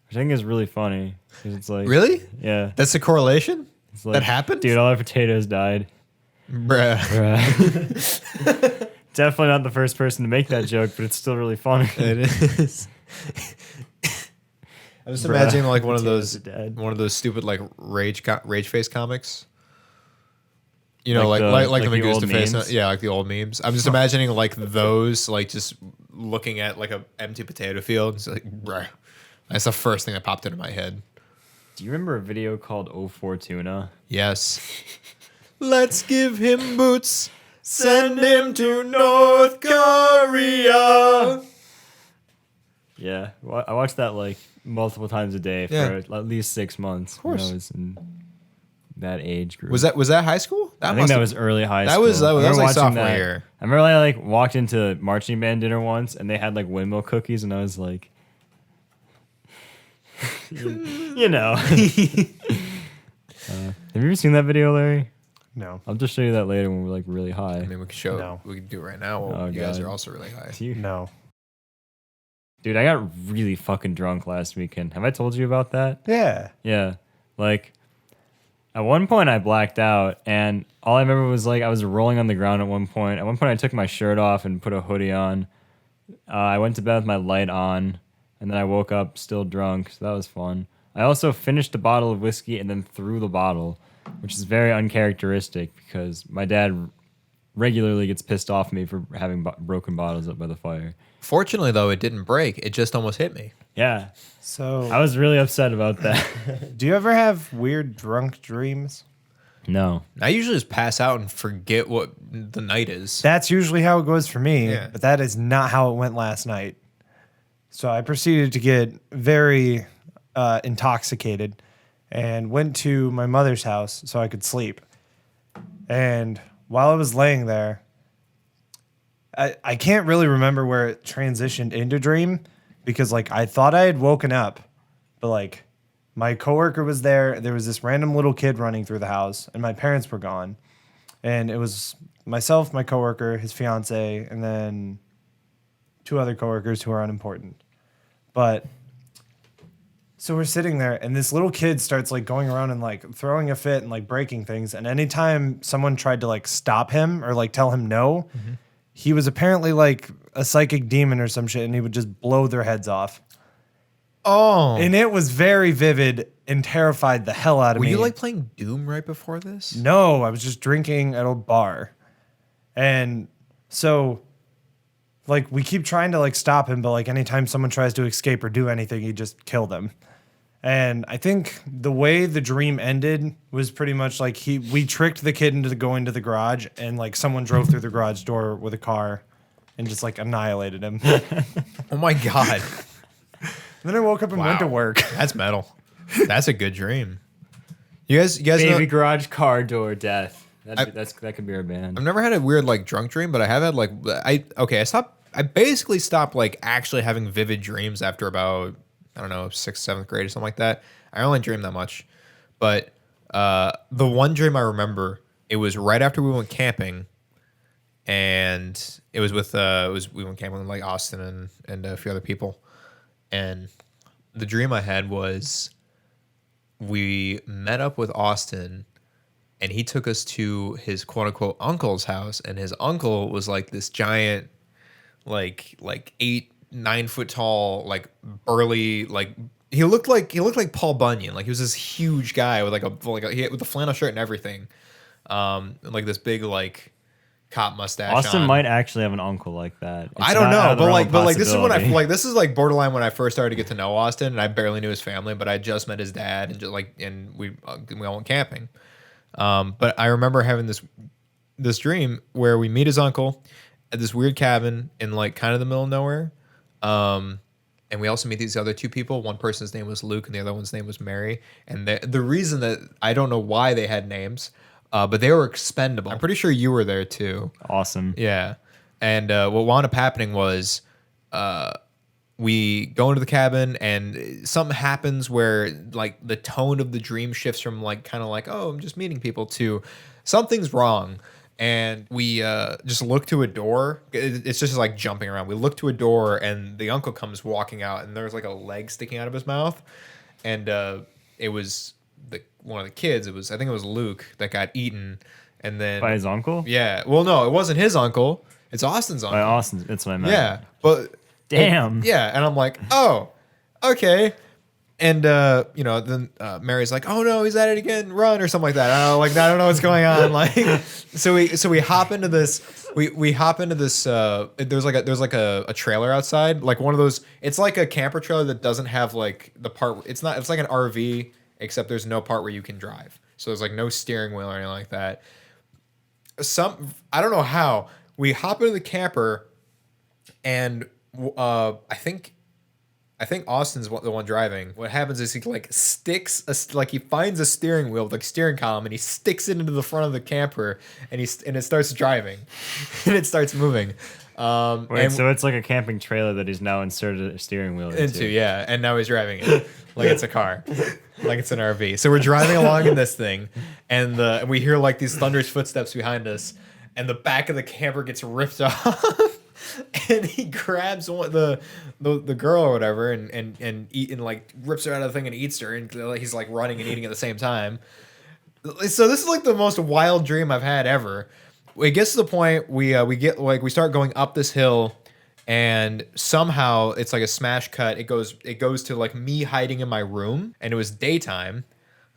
which I think is really funny. 'Cause it's like, Really? yeah. That's a correlation? It's like, That happened? Dude, all our potatoes died. Bruh. Bruh. Definitely not the first person to make that joke, but it's still really funny. It is. I'm just Bruh. imagining like Potatoes are dead. one of those stupid like rage face comics. You know, Like like the the Medusa old face, memes? yeah, like the old memes. I'm just imagining like those, like just looking at like a empty potato field. It's like, bruh. That's the first thing that popped into my head. Do you remember a video called "Oh Fortuna"? Yes. Let's give him boots. Send him to North Korea. Yeah, I watched that like multiple times a day for Yeah. at least 6 months. Of course. when I was in that age group. Was that high school? I think must that have- was early high That school. was I remember like watching sophomore that. year. I remember I like walked into marching band dinner once, and they had like windmill cookies, and I was like, you know. Have you ever seen that video, Larry? No. I'll just show you that later when we're like really high. I mean, we could show. No. We could do it right now. While Oh, you guys God. are also really high. No. Dude, I got really fucking drunk last weekend. Have I told you about that? Yeah. Yeah. Like, at one point I blacked out, and all I remember was like I was rolling on the ground at one point. At one point I took my shirt off and put a hoodie on. I went to bed with my light on, and then I woke up still drunk, so that was fun. I also finished a bottle of whiskey and then threw the bottle, which is very uncharacteristic because my dad regularly gets pissed off at me for having broken bottles up by the fire. Fortunately, though, it didn't break. It just almost hit me. Yeah. So, I was really upset about that. do you ever have weird drunk dreams? No. I usually just pass out and forget what the night is. That's usually how it goes for me, Yeah. but that is not how it went last night. So I proceeded to get very intoxicated and went to my mother's house so I could sleep. And while I was laying there, I can't really remember where it transitioned into dream because like I thought I had woken up, but like my coworker was there. There was this random little kid running through the house, and my parents were gone. And it was myself, my coworker, his fiance, and then two other coworkers who are unimportant. But so we're sitting there, and this little kid starts like going around and like throwing a fit and like breaking things. And anytime someone tried to like stop him or like tell him no, he was apparently like a psychic demon or some shit, and he would just blow their heads off. Oh. And it was very vivid and terrified the hell out of Were me. you like playing Doom right before this? No, I was just drinking at a bar. And so like we keep trying to like stop him, but like anytime someone tries to escape or do anything, you just kill them. And I think the way the dream ended was pretty much like we tricked the kid into going to the garage, and like someone drove through the garage door with a car and just like annihilated him. Oh my god. Then I woke up and went to Wow. work. That's metal. That's a good dream. You guys Baby know, garage car door death. I- That could be our band. I've never had a weird like drunk dream, but I have had like I basically stopped like actually having vivid dreams after about, I don't know, 6th, 7th grade or something like that. I only dream that much. But the one dream I remember, it was right after we went camping, and it was with we went camping with like Austin and a few other people. And the dream I had was we met up with Austin, and he took us to his quote unquote uncle's house, and his uncle was like this giant, like 8-9 foot tall, like burly, like he looked like Paul Bunyan. Like he was this huge guy with with a flannel shirt and everything. And like this big like cop mustache. Austin on. might actually have an uncle like that. It's I don't not out know, of the realm of but like this is when possibility. this is like borderline when I first started to get to know Austin, and I barely knew his family, but I just met his dad, and we all went camping. But I remember having this dream where we meet his uncle at this weird cabin in like kind of the middle of nowhere. and we also meet these other two people. One person's name was Luke, and the other one's name was Mary. And the reason that I don't know why they had names, but they were expendable. I'm pretty sure you were there too. Awesome. Yeah. And what wound up happening was we go into the cabin and something happens where like the tone of the dream shifts from like kind of like, oh, I'm just meeting people to something's wrong. And we just look to a door. It's just like jumping around. We look to a door and the uncle comes walking out and there's like a leg sticking out of his mouth. And it was one of the kids. I think it was Luke that got eaten. And then By his uncle? yeah. Well, no, it wasn't his uncle. It's Austin's uncle. By Austin. That's what I meant. Yeah, but Damn. yeah, and I'm like, oh, okay, and then Mary's like, oh no, he's at it again, run or something like that. I don't know what's going on. Like, so we hop into this. We hop into this. There's like a trailer outside, like one of those. It's like a camper trailer that doesn't have like the part. It's like an RV, except there's no part where you can drive. So there's like no steering wheel or anything like that. I don't know how. We hop into the camper, and I think Austin's the one driving. What happens is he like he finds a steering wheel, like steering column, and he sticks it into the front of the camper, and it starts driving, and it starts moving. Wait, so it's like a camping trailer that he's now inserted a steering wheel into. Yeah, and now he's driving it like it's a car, like it's an RV. So we're driving along in this thing, and we hear like these thunderous footsteps behind us, and the back of the camper gets ripped off. And he grabs the girl or whatever and like rips her out of the thing and eats her, and he's like running and eating at the same time. So this is like the most wild dream I've had ever. It gets to the point we start going up this hill, and somehow it's like a smash cut. It goes to like me hiding in my room, and it was daytime.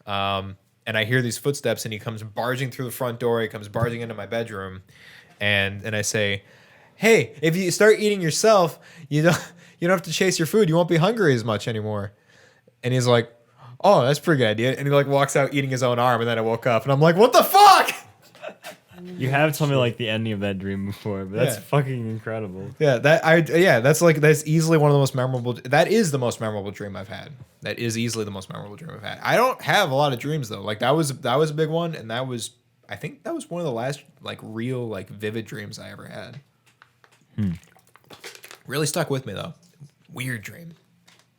And I hear these footsteps, and he comes barging through the front door. He comes barging into my bedroom, and I say, hey, if you start eating yourself, you don't have to chase your food. You won't be hungry as much anymore. And he's like, oh, that's a pretty good idea. And he like walks out eating his own arm. And then I woke up and I'm like, what the fuck? You have told me like the ending of that dream before, but that's fucking incredible. Yeah, that's easily one of the most memorable. That is the most memorable dream I've had. That is easily the most memorable dream I've had. I don't have a lot of dreams though. Like that was a big one, and I think that was one of the last like real like vivid dreams I ever had. Really stuck with me though. Weird dream.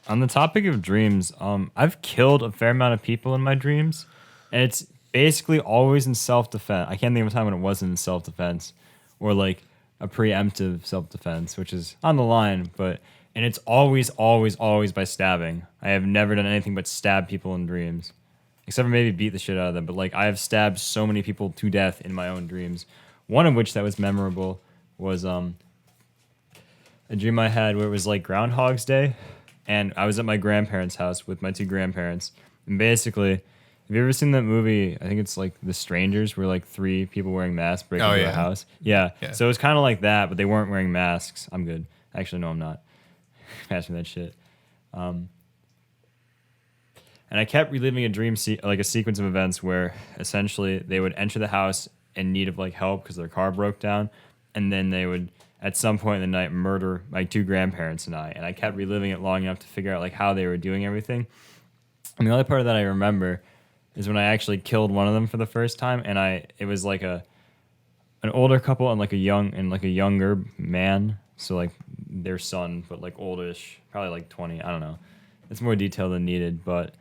On the topic of dreams, I've killed a fair amount of people in my dreams, and it's basically always in self-defense. I can't think of a time when it wasn't in self-defense, or like a preemptive self-defense, which is on the line, and it's always by stabbing. I have never done anything but stab people in dreams, except for maybe beat the shit out of them. But like I have stabbed so many people to death in my own dreams. One of which that was memorable was a dream I had where it was like Groundhog's Day, and I was at my grandparents' house with my two grandparents. And basically, have you ever seen that movie? I think it's like The Strangers, where like three people wearing masks break into a house. Yeah. So it was kind of like that, but they weren't wearing masks. I'm good. Actually, no, I'm not. Pass me that shit. And I kept reliving a dream, like a sequence of events where essentially they would enter the house in need of like help because their car broke down, and then they would at some point in the night murder my two grandparents and I kept reliving it long enough to figure out like how they were doing everything. And the other part of that I remember is when I actually killed one of them for the first time, and it was like an older couple and like a younger man, so like their son, but like oldish, probably like 20, I don't know. It's more detail than needed, but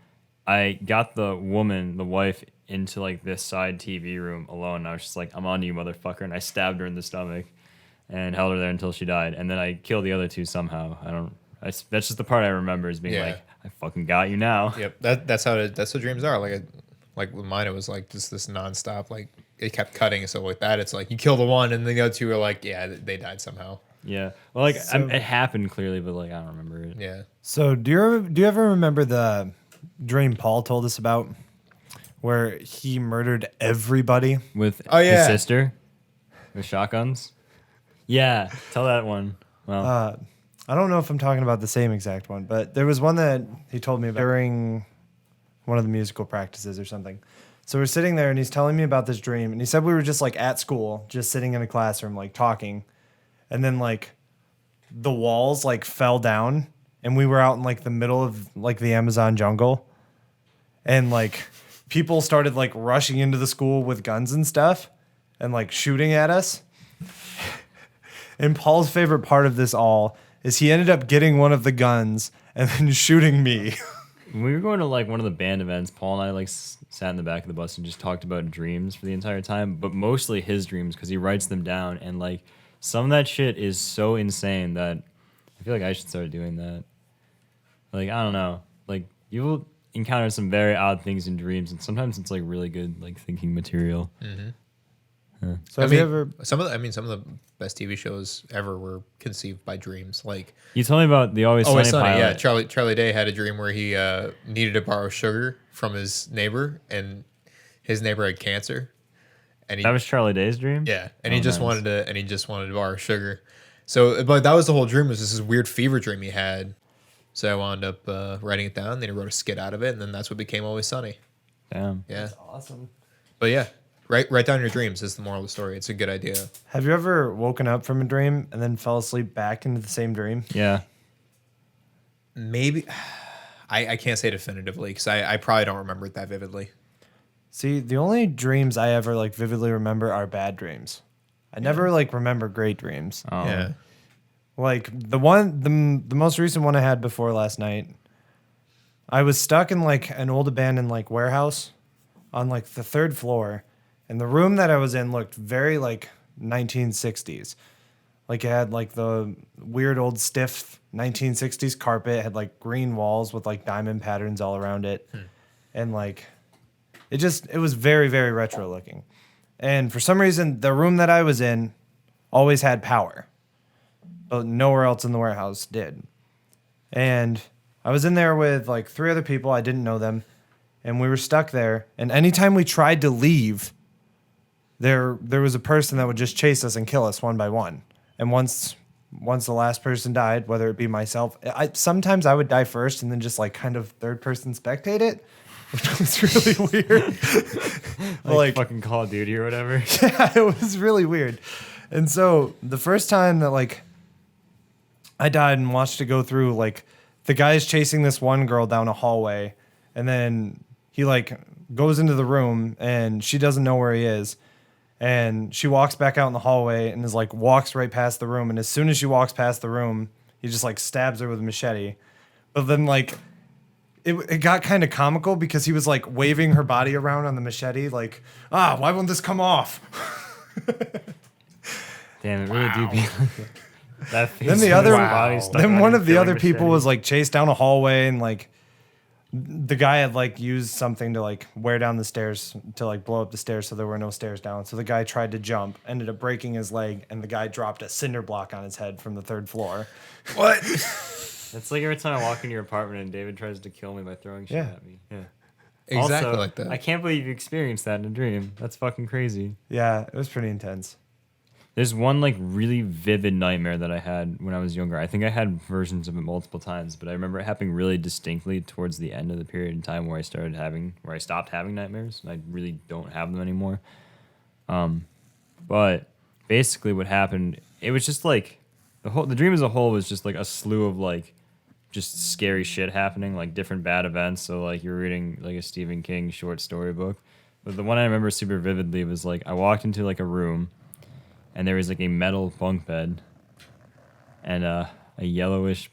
I got the wife into like this side TV room alone, and I was just like, I'm on to you, motherfucker, and I stabbed her in the stomach and held her there until she died. And then I killed the other two somehow. That's just the part I remember as being like, I fucking got you now. Yep. That's what dreams are. Like with mine, it was like just this nonstop, like it kept cutting. So like that, it's like you kill the one and the other two are like, yeah, they died somehow. Yeah. Well, like it happened clearly, but like, I don't remember it. Yeah. So do you ever remember the dream Paul told us about where he murdered everybody with his sister with shotguns? Yeah, tell that one. Well, I don't know if I'm talking about the same exact one, but there was one that he told me about during one of the musical practices or something. So we're sitting there and he's telling me about this dream, and he said we were just like at school, just sitting in a classroom, like talking, and then like the walls like fell down and we were out in like the middle of like the Amazon jungle, and like people started like rushing into the school with guns and stuff and like shooting at us. And Paul's favorite part of this all is he ended up getting one of the guns and then shooting me. When we were going to like one of the band events, Paul and I like sat in the back of the bus and just talked about dreams for the entire time, but mostly his dreams because he writes them down, and like some of that shit is so insane that I feel like I should start doing that. Like, I don't know, like you will encounter some very odd things in dreams, and sometimes it's like really good like thinking material. So have you ever? some of the best TV shows ever were conceived by dreams. Like You told me about the Always Always Sunny Sunny, pilot. yeah. Charlie Day had a dream where he needed to borrow sugar from his neighbor, and his neighbor had cancer. And he, That was Charlie Day's dream. yeah, and Oh, he just nice. wanted to borrow sugar. So, but that was the whole dream. Was this weird fever dream he had? So I wound up writing it down. Then he wrote a skit out of it, and then that's what became Always Sunny. Damn. Yeah, That's awesome. but yeah, write down your dreams is the moral of the story. It's a good idea. Have you ever woken up from a dream and then fell asleep back into the same dream? Yeah. Maybe I can't say definitively because I probably don't remember it that vividly. See, the only dreams I ever like vividly remember are bad dreams. I never like remember great dreams. Oh. Yeah. Like the most recent one I had before last night, I was stuck in like an old abandoned like warehouse on like the third floor, and the room that I was in looked very like 1960s. Like it had like the weird old stiff 1960s carpet, had like green walls with like diamond patterns all around it. And like it was very, very retro looking. And for some reason, the room that I was in always had power, but nowhere else in the warehouse did. And I was in there with like 3 other people. I didn't know them. And we were stuck there. And anytime we tried to leave, there was a person that would just chase us and kill us one by one. And once the last person died, whether it be myself, sometimes I would die first and then just like kind of third person spectate it, which was really weird. Like fucking Call of Duty or whatever. Yeah, it was really weird. And so the first time that like I died and watched it go through, like the guy's chasing this one girl down a hallway, and then he like goes into the room and she doesn't know where he is. And she walks back out in the hallway and is like walks right past the room. And as soon as she walks past the room, he just like stabs her with a machete. But then like it got kind of comical because he was like waving her body around on the machete, like, why won't this come off? Damn, it really do be like that. Then the other, body stuck then on one your of the killing other people machete. was like chased down a hallway, and like the guy had like used something to like wear down the stairs to like blow up the stairs so there were no stairs down. So the guy tried to jump, ended up breaking his leg, and the guy dropped a cinder block on his head from the 3rd floor. What? It's like every time I walk into your apartment and David tries to kill me by throwing shit Yeah. at me. Yeah. Exactly Also, like that. I can't believe you experienced that in a dream. That's fucking crazy. Yeah, it was pretty intense. There's one like really vivid nightmare that I had when I was younger. I think I had versions of it multiple times, but I remember it happening really distinctly towards the end of the period in time where I stopped having nightmares. I really don't have them anymore. But basically what happened, it was just like the dream as a whole was just like a slew of like just scary shit happening, like different bad events. So like you're reading like a Stephen King short story book. But the one I remember super vividly was like I walked into like a room and there was like a metal bunk bed and a yellowish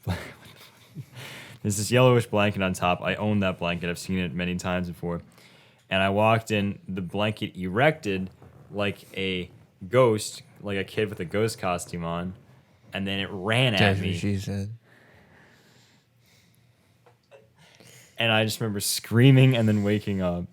there's this yellowish blanket on top. I own that blanket. I've seen it many times before. And I walked in, the blanket erected like a ghost, like a kid with a ghost costume on, and then it ran at me. She said. And I just remember screaming and then waking up.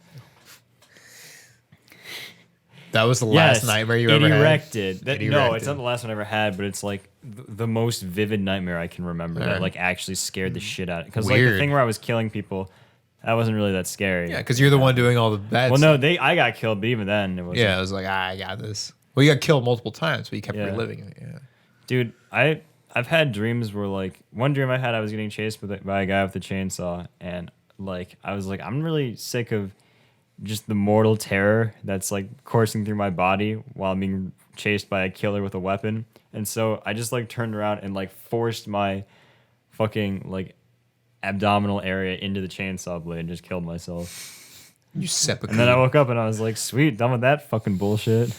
That was the last nightmare you ever it had? erected. It No, erected. it's not the last one I ever had, but it's like the most vivid nightmare I can remember that Alright. like actually scared the shit out of it. Because like the Weird. thing where I was killing people, that wasn't really that scary. Yeah, because you're the one doing all the bad Well, stuff. no, I got killed, but even then it was. Yeah, I was like, I got this. Well, you got killed multiple times, but you kept Yeah. reliving it. Yeah. Dude, I've had dreams where like one dream I had, I was getting chased by a guy with a chainsaw, and like I was like, I'm really sick of just the mortal terror that's like coursing through my body while I'm being chased by a killer with a weapon. And so I just like turned around and like forced my fucking like abdominal area into the chainsaw blade and just killed myself. You seppuku. And then I woke up and I was like, sweet, done with that fucking bullshit.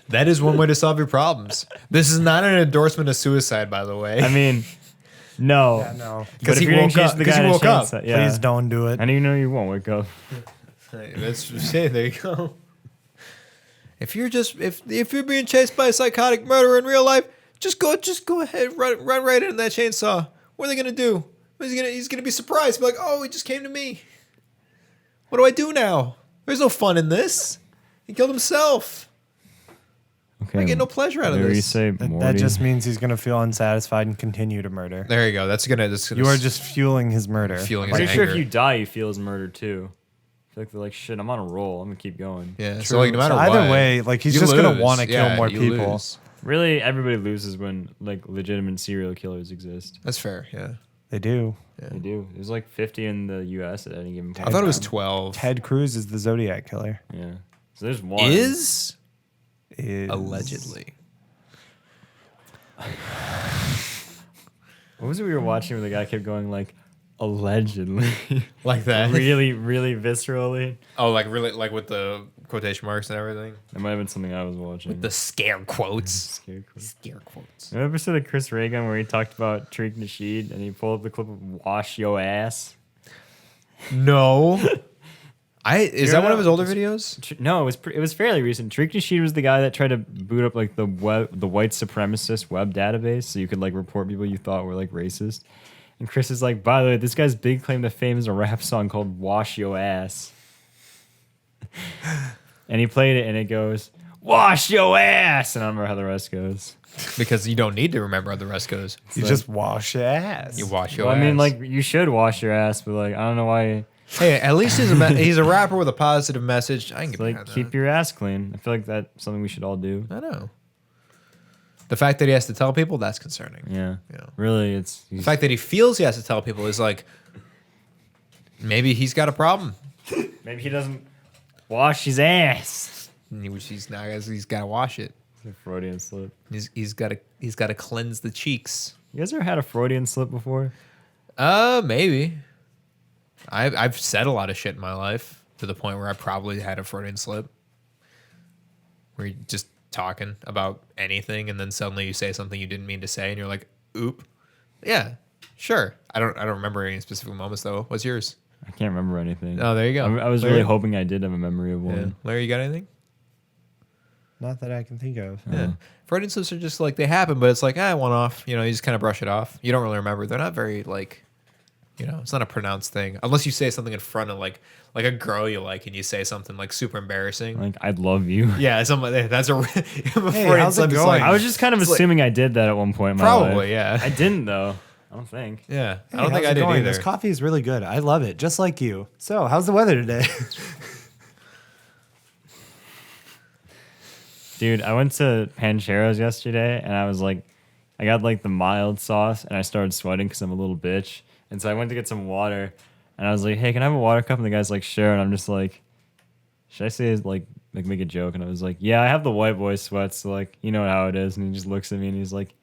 That is one way to solve your problems. This is not an endorsement of suicide, by the way. I mean, no. Yeah, no. Because But he if you're gonna woke change up. the Because guy he in a woke up. chainsaw- yeah. Please don't do it. How do you know you won't wake up? That's there you go. If you're being chased by a psychotic murderer in real life, just go ahead, run right into that chainsaw. What are they gonna do? He's gonna be surprised, be like, oh, he just came to me. What do I do now? There's no fun in this. He killed himself. Okay. I get no pleasure out of What do you this. say, That Morty? just means he's gonna feel unsatisfied and continue to murder. There you go. That's gonna You are just fueling his murder. Fueling I'm his pretty sure if anger. you die, you feel as murder too. I feel like they're like, shit, I'm on a roll. I'm gonna keep going. Yeah. So like no matter So either what, way, like he's you just gonna lose. want to kill Yeah, more you people. lose. Really, everybody loses when like legitimate serial killers exist. That's fair. Yeah. They do. They do. There's like 50 in the U.S. at any given point. I thought it was in time. 12. Ted Cruz is the Zodiac killer. Yeah. So there's one. Is Allegedly. What was it we were watching where the guy kept going like, allegedly, Like that. really, really viscerally? Oh, like really, like with the quotation marks and everything. That might have been something I was watching. The scare quotes. Scary quote. Scare quotes. Remember episode of Chris Reagan where he talked about Tariq Nasheed and he pulled up the clip of "Wash Yo Ass"? No. Is that one of his older videos? No, it was fairly recent. Tariq Nasheed was the guy that tried to boot up like the white supremacist web database so you could like report people you thought were like racist. And Chris is like, by the way, this guy's big claim to fame is a rap song called "Wash Yo Ass." And he played it and it goes, "Wash yo ass," and I don't remember how the rest goes. Because you don't need to remember how the rest goes. you just wash your ass. You wash your Well, ass. I mean, like you should wash your ass, but like I don't know why. hey, at least he's a rapper with a positive message. I can It's get like behind keep that. your ass clean. I feel like that's something we should all do. I know. The fact that he has to tell people, that's concerning. Yeah. Yeah. Really, it's The fact that he feels he has to tell people is like, maybe he's got a problem. maybe he doesn't wash his ass. He's got to wash it. It's a Freudian slip. He's got to cleanse the cheeks. You guys ever had a Freudian slip before? Maybe. I've said a lot of shit in my life to the point where I probably had a Freudian slip. Where you're just talking about anything and then suddenly you say something you didn't mean to say and you're like, oop. Yeah, sure. I don't remember any specific moments though. What's yours? I can't remember anything. Oh, there you go. I was Larry? really hoping I did have a memory of one. Yeah. Larry, you got anything? Not that I can think of. Yeah. Freudian slips are just like they happen, but it's like, one off. You know, you just kind of brush it off. You don't really remember. They're not very like, it's not a pronounced thing. Unless you say something in front of like a girl you like and you say something like super embarrassing. Like I'd love you. Yeah, something like that. That's a Freudian how's it slip is going? like, I was just kind of It's like- assuming I did that at one point in my life. Probably, yeah. I didn't though. I don't think. yeah. Hey, I don't think how's I it did going? either. This coffee is really good. I love it, just like you. So, how's the weather today? Dude, I went to Pancheros yesterday and I was like, I got like the mild sauce and I started sweating because I'm a little bitch. And so I went to get some water and I was like, hey, can I have a water cup? And the guy's like, sure. And I'm just like, should I say like make a joke? And I was like, yeah, I have the white boy sweats. So like, you know how it is. And he just looks at me and he's like,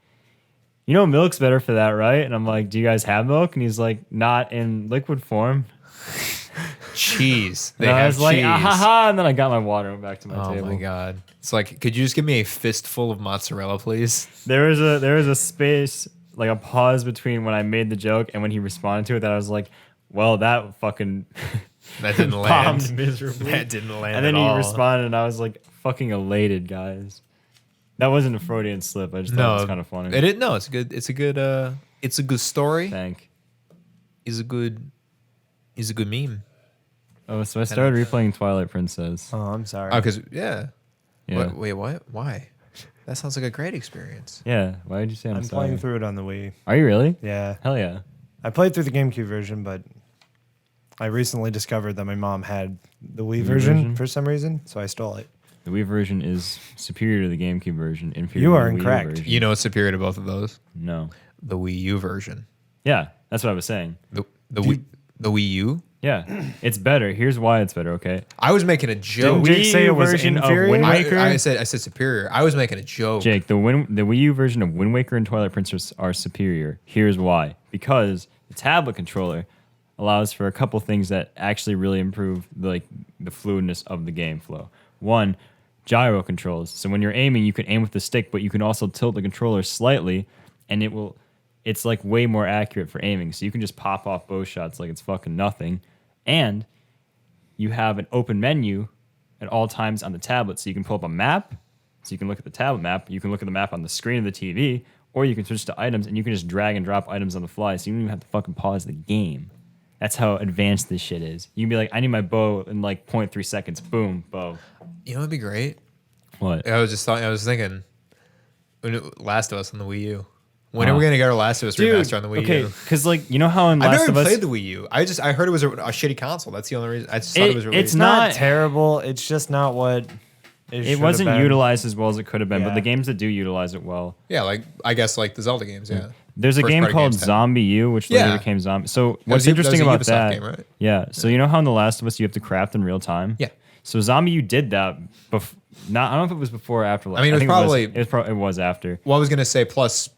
you know, milk's better for that, right? And I'm like, do you guys have milk? And he's like, not in liquid form. Cheese. They And I have was like, cheese. ah ha ha. And then I got my water and went back to my Oh table. my god. It's like, could you just give me a fistful of mozzarella, please? There was a space, like a pause between when I made the joke and when he responded to it that I was like, well, that fucking That didn't bombed land. miserably. That didn't land. And then at he all. responded and I was like fucking elated, guys. That wasn't a Freudian slip. I just thought it was kind of funny. It is, no, it's good. It's a good story. Thank. He's a good meme. Oh, so I started replaying Twilight Princess. Oh, I'm sorry. Oh, because yeah. Yeah. Wait, what? Why? That sounds like a great experience. Yeah. Why did you say I'm I'm sorry? playing through it on the Wii. Are you really? Yeah. Hell yeah. I played through the GameCube version, but I recently discovered that my mom had the Wii version for some reason, so I stole it. The Wii version is superior to the GameCube version. Inferior You to are the Wii U incorrect. version. You know what's superior to both of those? No. The Wii U version. Yeah, that's what I was saying. The Wii U. Yeah, it's better. Here's why it's better. Okay, I was making a joke. Jake say it was version of inferior? Wind Waker. I said superior. I was making a joke. Jake, the Wii U version of Wind Waker and Twilight Princess are superior. Here's why: because the tablet controller allows for a couple things that actually really improve the fluidness of the game flow. One, gyro controls. So when you're aiming, you can aim with the stick, but you can also tilt the controller slightly, and it's like way more accurate for aiming. So you can just pop off bow shots like it's fucking nothing. And you have an open menu at all times on the tablet. So you can pull up a map, so you can look at the tablet map. You can look at the map on the screen of the TV, or you can switch to items, and you can just drag and drop items on the fly. So you don't even have to fucking pause the game. That's how advanced this shit is. You can be like, I need my bow in like 0.3 seconds. Boom, bow. You know what'd be great? What? I was thinking, Last of Us on the Wii U. When are we gonna get our Last of Us remaster on the Wii okay, U? because like you know how in I've Last never of Us, played the Wii U. I heard it was a shitty console. That's the only reason. I just thought it was released. it's It's not not- terrible. It's just not what it should've wasn't been. utilized as well as it could have been. But Yeah. the games that do utilize it well, Yeah, like I guess like the Zelda games. Yeah. there's a First game party called games have- Zombie U, which later Yeah. became Zombie. So was what's a- interesting that was a about Ubisoft that? game, right? Yeah. So you know how in The Last of Us you have to craft in real time. Yeah. So Zombie U did that. Not I don't know if it was before or after. I mean, it was think probably- it was after. Well, I was gonna say plus,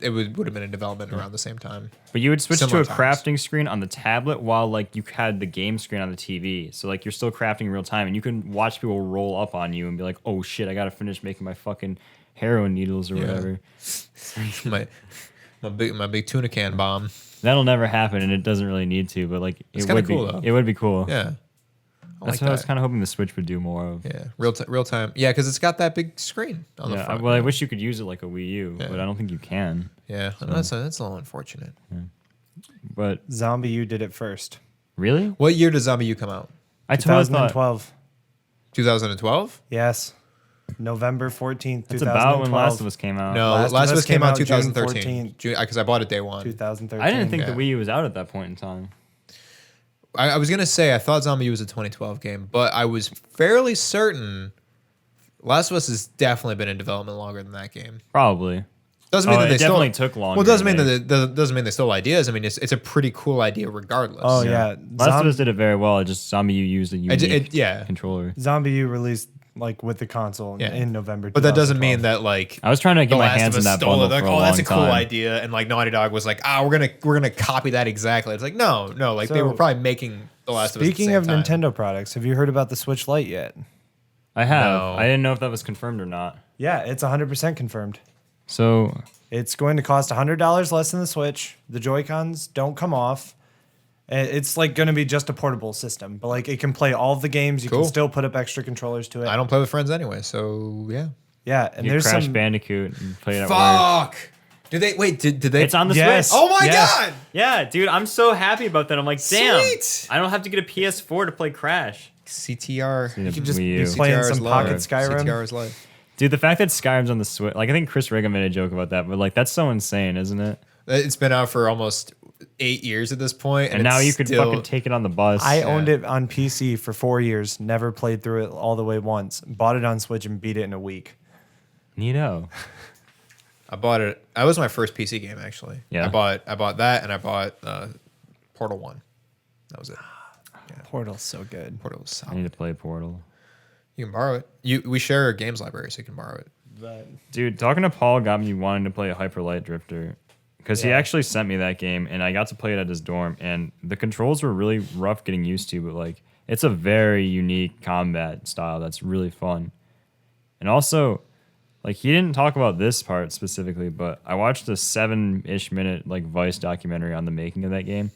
it would have been in development around the same time. But you would switch Similar to a times. crafting screen on the tablet while like you had the game screen on the TV. So like you're still crafting in real time, and you can watch people roll up on you and be like, "Oh shit, I gotta finish making my fucking heroin needles or Yeah. whatever." my big tuna can bomb. That'll never happen, and it doesn't really need to. But like It's it kinda would cool, be. though. It would be cool. Yeah. That's what I was kind of hoping the Switch would do more of. Yeah, real time. Yeah, because it's got that big screen on the Yeah, front. well, I wish you could use it like a Wii U, Yeah. but I don't think you can. Yeah, I know that's a little unfortunate. But Zombie U did it first. really, What year does Zombie U come out? I totally thought 2012. 2012? Yes. November 14th, that's 2012. about when Last of Us came out. No, Last of Us came out June 2013. 14th. Because I bought it day one. 2013. I didn't think the Yeah. Wii U was out at that point in time. I was gonna say I thought Zombie U was a 2012 game, but I was fairly certain Last of Us has definitely been in development longer than that game. Probably. Doesn't mean Oh, that they it definitely stole, took longer Well, it doesn't to mean make. that doesn't mean they stole ideas. I mean, it's a pretty cool idea regardless. Oh, yeah. Last of Us did it very well. It just Zombie U used a unique yeah. controller. Zombie U released like with the console Yeah. in November. But that doesn't mean 2012. that like I was trying to get The my Last hands of in Us that stole bundle it. for Like, a oh, long that's a cool time. idea, and like Naughty Dog was like, we're gonna copy that exactly. It's like no, like they So, were probably making The Last of Us. Speaking at of the same time. Nintendo products, have you heard about the Switch Lite yet? I have. No. I didn't know if that was confirmed or not. Yeah, it's 100% confirmed. So It's going to cost $100 less than the Switch. The Joy-Cons don't come off. It's like going to be just a portable system, but like it can play all of the games. You Cool. can still put up extra controllers to it. I don't play with friends anyway, so yeah. Yeah, and you there's Crash some. Bandicoot and play it at work. Fuck. Did they wait? Did they? It's on the Yes. Switch. Oh my Yes. god. Yeah, dude, I'm so happy about that. I'm like, damn, Sweet. I don't have to get a PS4 to play Crash. CTR. You can just Wii be U. playing CTR is some live. Pocket Skyrim. CTR is live. Dude, the fact that Skyrim's on the Switch, like I think Chris Riggin made a joke about that, but like that's so insane, isn't it? It's been out for almost 8 years at this point, And now it's you could still- fucking take it on the bus. I owned it on PC for 4 years, never played through it all the way once. Bought it on Switch and beat it in a week. Neato. I bought it. That was my first PC game actually. Yeah. I bought that, and I bought Portal 1. That was it. Portal's so good. Portal was I need solid. to play Portal. You can borrow it. We share a games library, so you can borrow it. Dude, talking to Paul got me wanting to play a Hyper Light Drifter because he Yeah. actually sent me that game and I got to play it at his dorm and the controls were really rough getting used to, but like it's a very unique combat style that's really fun. And also, like he didn't talk about this part specifically, but I watched a 7-ish minute like Vice documentary on the making of that game,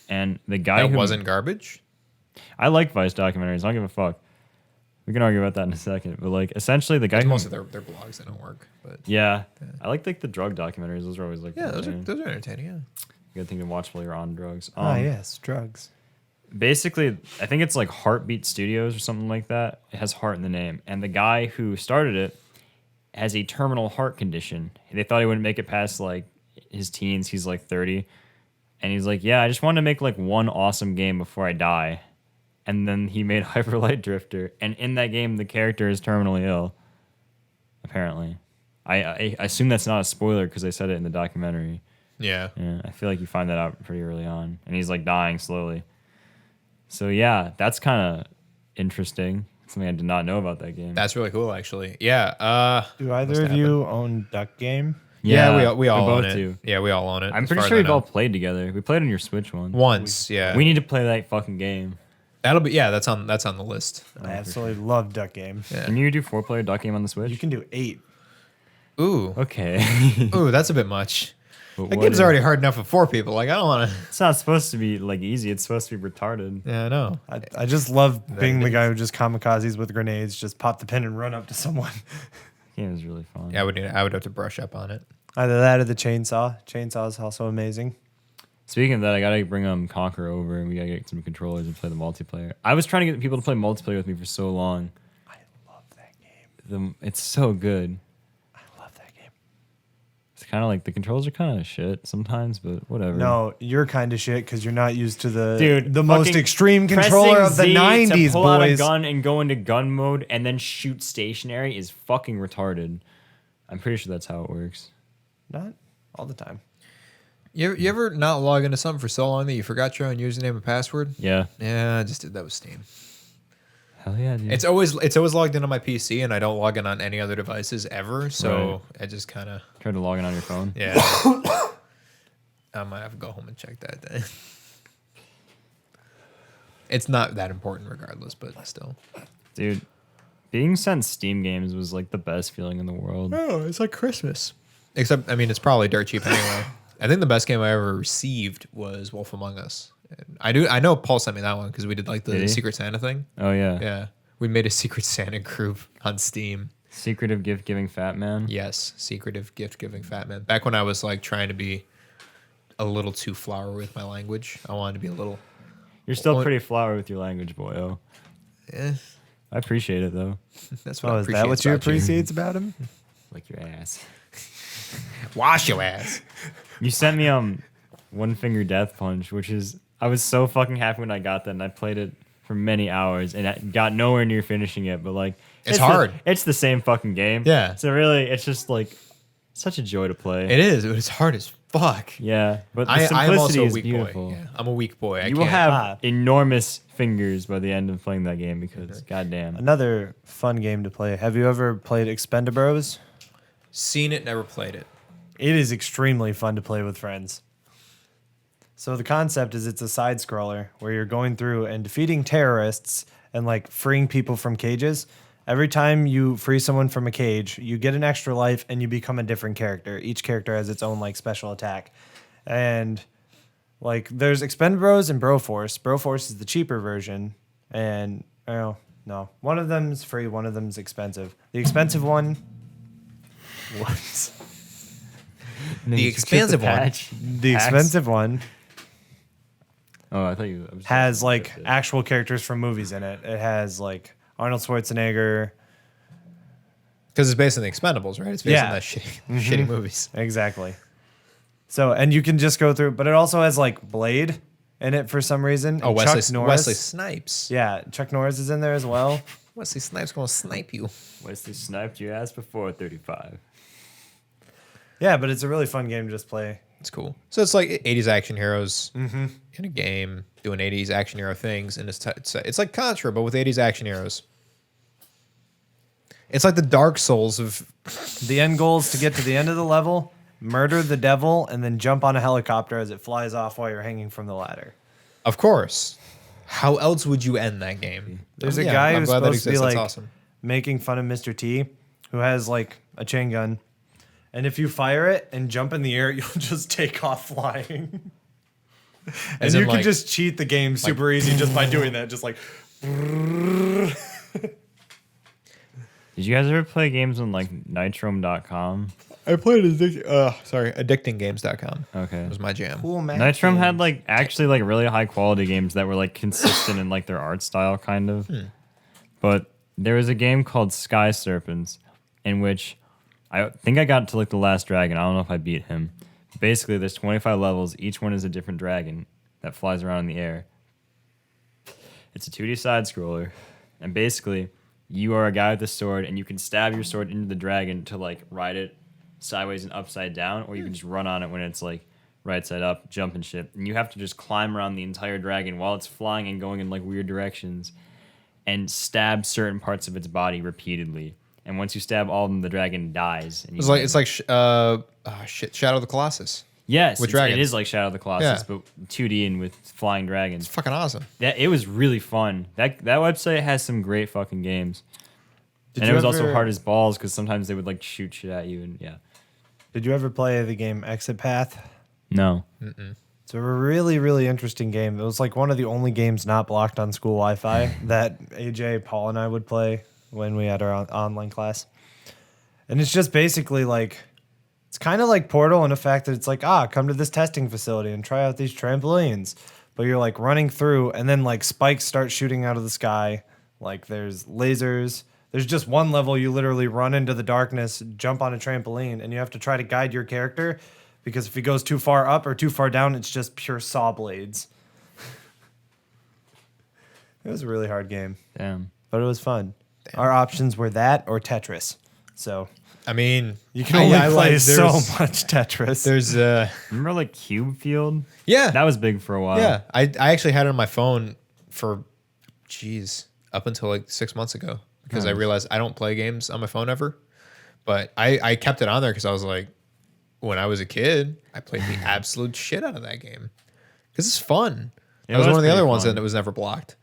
and the guy That who wasn't garbage. I like Vice documentaries. I don't give a fuck. We can argue about that in a second, but like essentially the guy who Most of their blogs they don't work, but yeah, I like the drug documentaries. Those are always like yeah, those entertaining. are entertaining. Yeah. Good thing to watch while you're on drugs. Yes, drugs. Basically, I think it's like Heartbeat Studios or something like that. It has heart in the name, and the guy who started it has a terminal heart condition. They thought he wouldn't make it past like his teens. He's like 30, and he's like, "Yeah, I just wanted to make like one awesome game before I die." And then he made Hyper Light Drifter, and in that game, the character is terminally ill. Apparently, I assume that's not a spoiler because they said it in the documentary. Yeah. Yeah, I feel like you find that out pretty early on, and he's like dying slowly. So yeah, that's kind of interesting. Something I did not know about that game. That's really cool, actually. Yeah. Do must either of happen. you own Duck Game? Yeah, we all both own it. do. Yeah, we all own it. I'm as pretty far as sure I we've know. all played together. We played on your Switch one. Once. Yeah, We need to play that fucking game. that'll be. Yeah, that's on the list. I absolutely love Duck Game. Yeah. Can you do 4-player duck game on the Switch? You can do 8. Ooh, Okay. ooh, that's a bit much. But That what game's is- already hard enough for 4 people. Like, I don't want to. It's not supposed to be like easy. It's supposed to be retarded. Yeah, I know. I just love being the it guy who just kamikazes with grenades, just pop the pin and run up to someone. Game is really fun. Yeah, I would have to brush up on it. Either that or the chainsaw. Chainsaw is also amazing. Speaking of that, I gotta bring Conquer over and we gotta get some controllers and play the multiplayer. I was trying to get people to play multiplayer with me for so long. I love that game. It's so good. I love that game. It's kind of like the controls are kind of shit sometimes, but whatever. No, you're kind of shit because you're not used to Dude, most fucking extreme controller of the pressing Z 90s, to pull out a boys. gun and go into gun mode and then shoot stationary is fucking retarded. I'm pretty sure that's how it works. Not all the time. You ever not log into something for so long that you forgot your own username and password? Yeah. Yeah, I just did that with Steam. Hell yeah, dude. It's always logged in on my PC, and I don't log in on any other devices ever. So Right. I just kind of Try to log in on your phone. yeah. I might have to go home and check that then. It's not that important regardless, but still. Dude, being sent Steam games was like the best feeling in the world. Oh, it's like Christmas. Except, I mean, it's probably dirt cheap anyway. I think the best game I ever received was Wolf Among Us. And I know Paul sent me that one because we did like Did the he? Secret Santa thing. Oh yeah. Yeah, we made a Secret Santa group on Steam. Secretive gift giving fat man. Yes, secretive gift giving fat man. Back when I was like trying to be a little too flowery with my language, I wanted to be a little. You're still Well, pretty flowery with your language, boyo. Eh, I appreciate it though. that's what I Oh, is appreciate that what you about appreciate about him? Like your ass. Wash your ass. You sent me One Finger Death Punch, which is I was so fucking happy when I got that, and I played it for many hours, and I got nowhere near finishing it. But like, It's hard. It's the same fucking game. Yeah. So really, it's just like such a joy to play. It is. It's hard as fuck. Yeah, but the I'm simplicity also a is weak beautiful. boy. Yeah, I'm a weak boy. You will have Ah. enormous fingers by the end of playing that game because, goddamn. Another fun game to play. Have you ever played Expendabros? seen it, never played it. It is extremely fun to play with friends. So the concept is it's a side scroller where you're going through and defeating terrorists and like freeing people from cages. Every time you free someone from a cage, you get an extra life and you become a different character. Each character has its own like special attack. And like there's Expendabros and Broforce. Broforce is the cheaper version, and oh no, one of them's free, one of them's expensive. The expensive one what? The expansive one. The expensive one Oh, I thought you I was has like actual characters from movies in it. It has like Arnold Schwarzenegger. Because it's based on the Expendables, right? It's based Yeah. on that shitty movies. Exactly. So, and you can just go through, but it also has like Blade in it for some reason. Oh, and Wesley Snipes. Yeah, Chuck Norris is in there as well. Wesley Snipes gonna snipe you. Wesley sniped your ass before 35. Yeah, but it's a really fun game to just play. It's cool. So it's like 80s action heroes in a game doing 80s action hero things, and it's like Contra, but with 80s action heroes. It's like the Dark Souls of. The end goal is to get to the end of the level, murder the devil, and then jump on a helicopter as it flies off while you're hanging from the ladder. Of course. How else would you end that game? There's Oh, a yeah, guy I'm who's glad that supposed to be exists. like That's awesome. making fun of Mr. T, who has like a chain gun. And if you fire it and jump in the air, you'll just take off flying. As And you in, can like- just cheat the game super easy just by doing that. Just like, Did you guys ever play games on like Nitrom.com? I played addictinggames.com. Okay. It was my jam. cool man. Nitrom had like actually like really high quality games that were like consistent in like their art style kind of. But there was a game called Sky Serpents in which I think I got to like the last dragon. I don't know if I beat him. Basically there's 25 levels. Each one is a different dragon that flies around in the air. It's a 2D side scroller. And basically you are a guy with a sword and you can stab your sword into the dragon to like ride it sideways and upside down, or you can just run on it when it's like right side up, jump and shit. And you have to just climb around the entire dragon while it's flying and going in like weird directions and stab certain parts of its body repeatedly. And once you stab all of them, the dragon dies. And you It's like Shadow of the Colossus. yes, with it dragons. is like Shadow of the Colossus, Yeah. but 2D and with flying dragons. It's fucking awesome. It was really fun. That website has some great fucking games. Did And you it was also ever- hard as balls because sometimes they would like shoot shit at you and yeah. Did you ever play the game Exit Path? No. It's a really, really interesting game. It was like one of the only games not blocked on school Wi-Fi that AJ, Paul, and I would play when we had our online class. And it's just basically like, it's kind of like Portal in the fact that it's like, come to this testing facility and try out these trampolines. But you're like running through and then like spikes start shooting out of the sky. Like there's lasers. There's just one level you literally run into the darkness, jump on a trampoline, and you have to try to guide your character because if he goes too far up or too far down, it's just pure saw blades. It was a really hard game, Damn. but it was fun. Our options were that or Tetris. So I mean, you can only I play like- so there's- much Tetris. There's Remember like Cube Field? yeah, That was big for a while. yeah. I actually had it on my phone for, up until like 6 months ago because I realized I don't play games on my phone ever. But I kept it on there because I was like, when I was a kid, I played the absolute shit out of that game because it's fun. It That was one was of the other pretty ones fun. that it was never blocked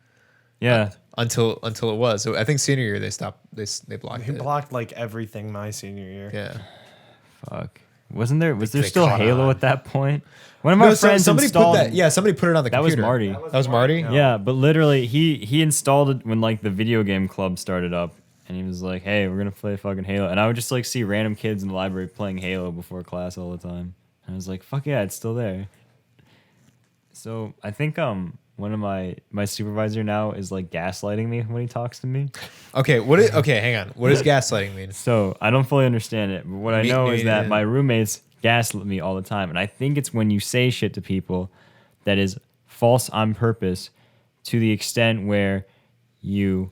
Yeah. until it was. So I think senior year they stopped. They blocked He it. blocked like everything my senior year. Yeah. Fuck. Was there they still caught Halo on. at that point? One of my friends somebody installed put that. Yeah, somebody put it on the That was computer. Marty. That was Marty. Yeah, but literally he installed it when like the video game club started up and he was like, "Hey, we're going to play fucking Halo." And I would just like see random kids in the library playing Halo before class all the time. And I was like, "Fuck yeah, it's still there." So, I think one of my supervisor now is like gaslighting me when he talks to me. Okay. Okay, hang on. What does gaslighting mean? So I don't fully understand it, but what I Me- know me is that neither. my roommates gaslit me all the time, and I think it's when you say shit to people that is false on purpose, to the extent where you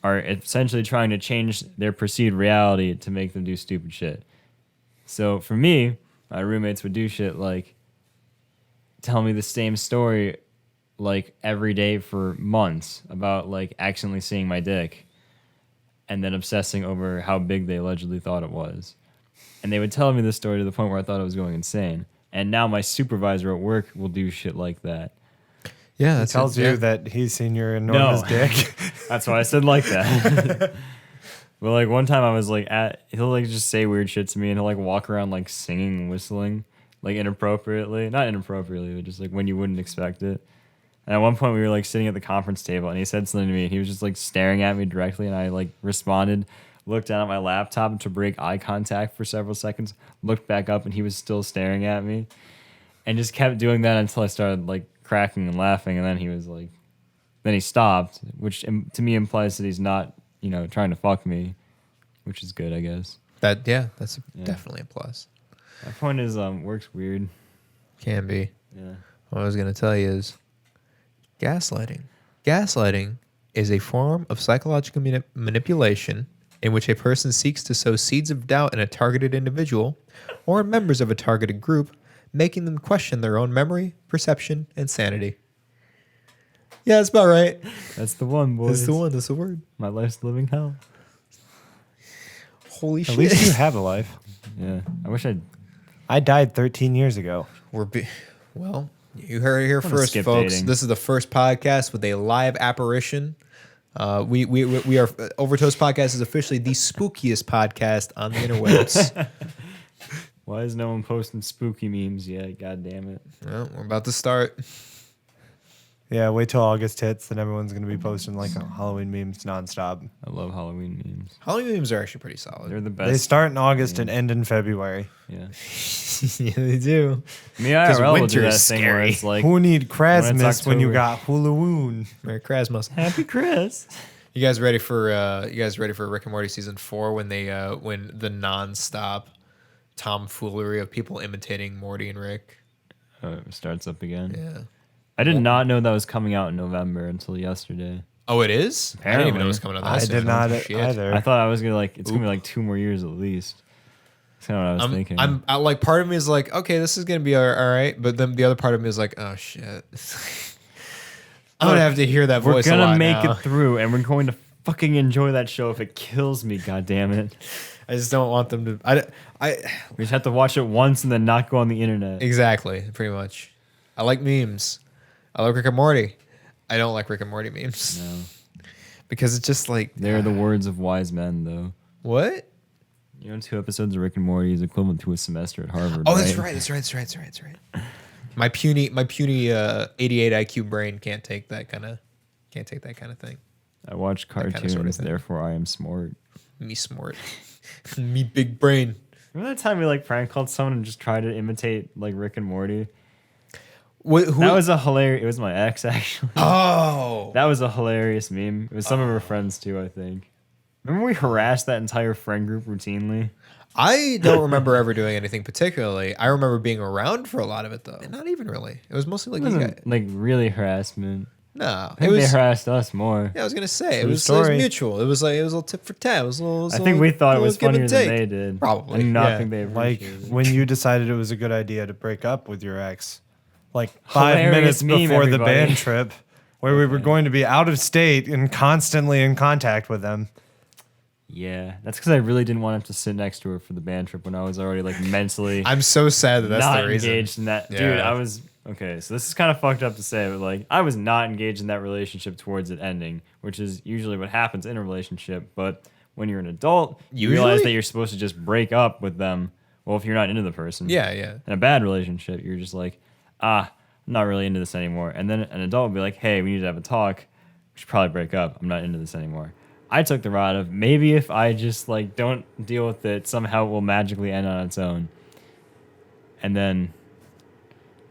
are essentially trying to change their perceived reality to make them do stupid shit. So for me, my roommates would do shit like tell me the same story like every day for months about like accidentally seeing my dick and then obsessing over how big they allegedly thought it was. And they would tell me this story to the point where I thought I was going insane. And now my supervisor at work will do shit like that. Yeah, He tells you that he's seen your enormous No. dick. That's why I said like that. But like one time I was like he'll like just say weird shit to me and he'll like walk around like singing and whistling like inappropriately. Not inappropriately, but just like when you wouldn't expect it. And at one point we were like sitting at the conference table and he said something to me and he was just like staring at me directly and I like responded, looked down at my laptop to break eye contact for several seconds, looked back up and he was still staring at me and just kept doing that until I started like cracking and laughing and then he was like, then he stopped, which to me implies that he's not, trying to fuck me, which is good, I guess. that's definitely a plus. My point is, work's weird. Can be. Yeah. What I was going to tell you is gaslighting. Gaslighting is a form of psychological manipulation in which a person seeks to sow seeds of doubt in a targeted individual or members of a targeted group, making them question their own memory, perception, and sanity. Yeah, that's about right. That's the one, boys. That's the one. That's the word. My life's living hell. Holy At shit. least you have a life. Yeah. I wish I'd. I died 13 years ago. Well, you heard it here gonna first, skip folks. dating. This is the first podcast with a live apparition. We are OverToast Podcast is officially the spookiest podcast on the interwebs. Why is no one posting spooky memes yet? God damn it. Well, we're about to start. Yeah, wait till August hits, then everyone's going to be posting like Halloween memes nonstop. I love Halloween memes. Halloween memes are actually pretty solid. They're the best. They start in August and end in February. Yeah. Yeah, they do. Me IRL will winter do that is thing where scary. it's like, Who need Christmas when you October. got Halloween? Merry Christmas. Happy Chris. You guys ready for Rick and Morty season 4 when the non-stop tomfoolery of people imitating Morty and Rick? It starts up again. Yeah. I did not know that was coming out in November until yesterday. Oh, it is? I didn't even know it was coming out that I soon. did not Oh, shit. either. I thought I was gonna it's gonna be like 2 more years at least. That's kind of what I was thinking. I like part of me is like, okay, this is gonna be all right, but then the other part of me is like, oh shit, I'm gonna have to hear that voice. We're a gonna lot make now. it through, and we're going to fucking enjoy that show if it kills me. God damn it! I just don't want them to. We just have to watch it once and then not go on the internet. Exactly, pretty much. I like memes. I like Rick and Morty. I don't like Rick and Morty memes No, because it's just like they're the words of wise men, though. what? 2 episodes of Rick and Morty is equivalent to a semester at Harvard. Oh, right? that's right. My puny 88 IQ brain can't take that kind of thing. I watch kind of cartoons, sort of thing. therefore I am smart. Me smart, me big brain. Remember that time we prank called someone and just tried to imitate Rick and Morty? Who? That was a hilarious. It was my ex actually. Oh, That was a hilarious meme. It was some of her friends too, I think. Remember we harassed that entire friend group routinely? I don't remember ever doing anything particularly. I remember being around for a lot of it though. Not even really. It was mostly It like you guys. wasn't really harassment. No, I it think was. they harassed us more. Yeah, I was gonna say it True was story. mutual. It was a little tit for tat. It was a little. I think we thought it was give and funnier than take. they did. Probably, I do not yeah. think they Like appreciated it. when you decided it was a good idea to break up with your ex, 5 Hilarious minutes meme, before the everybody. band trip, where we were going to be out of state and constantly in contact with them. Yeah, that's because I really didn't want him to sit next to her for the band trip when I was already mentally I'm so sad that that's not the reason. engaged in that. Dude, Yeah. I was okay. So this is kind of fucked up to say, but I was not engaged in that relationship towards it ending, which is usually what happens in a relationship. But when you're an adult, you realize Usually? that you're supposed to just break up with them. Well, if you're not into the person, Yeah. in a bad relationship, you're just I'm not really into this anymore. And then an adult will be like, hey, we need to have a talk. We should probably break up. I'm not into this anymore. I took the route of maybe if I just don't deal with it, somehow it will magically end on its own. And then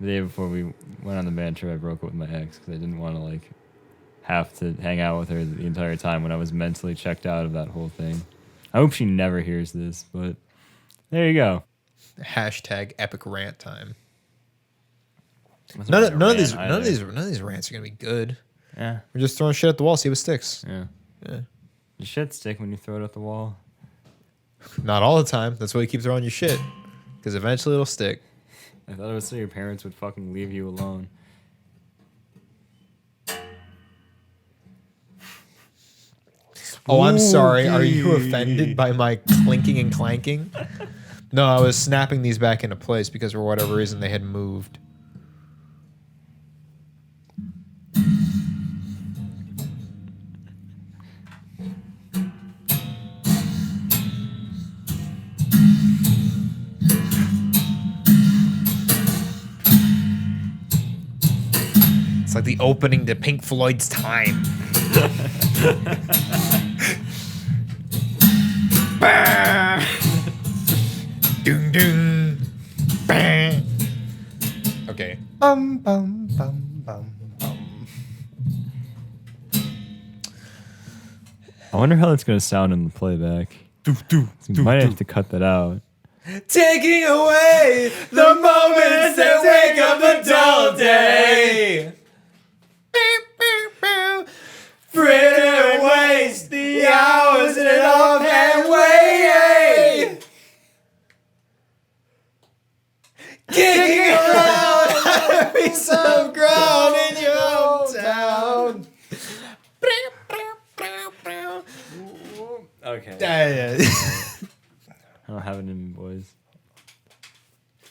the day before we went on the band trip, I broke up with my ex because I didn't want to have to hang out with her the entire time when I was mentally checked out of that whole thing. I hope she never hears this, but there you go. Hashtag epic rant time. Wasn't None really a of these rant either. none of these rants are gonna be good. Yeah, We're just throwing shit at the wall, see what sticks. yeah. Yeah. Does shit stick when you throw it at the wall? Not all the time. That's why you keep throwing your shit, because eventually it'll stick. I thought it was so your parents would fucking leave you alone. Oh, I'm sorry. Are you Spooky. offended by my clinking and clanking? No, I was snapping these back into place because for whatever reason they had moved. It's like the opening to Pink Floyd's Time. Doom doom. Bang. Okay. Bum bum bum bum bum. I wonder how that's gonna sound in the playback. You might have to cut that out. Taking away the moments that wake up a dull day. Fritter waste the hours in an offhand way. Kicking around a piece of ground in your hometown. Okay. Yeah. I don't have it in me, boys.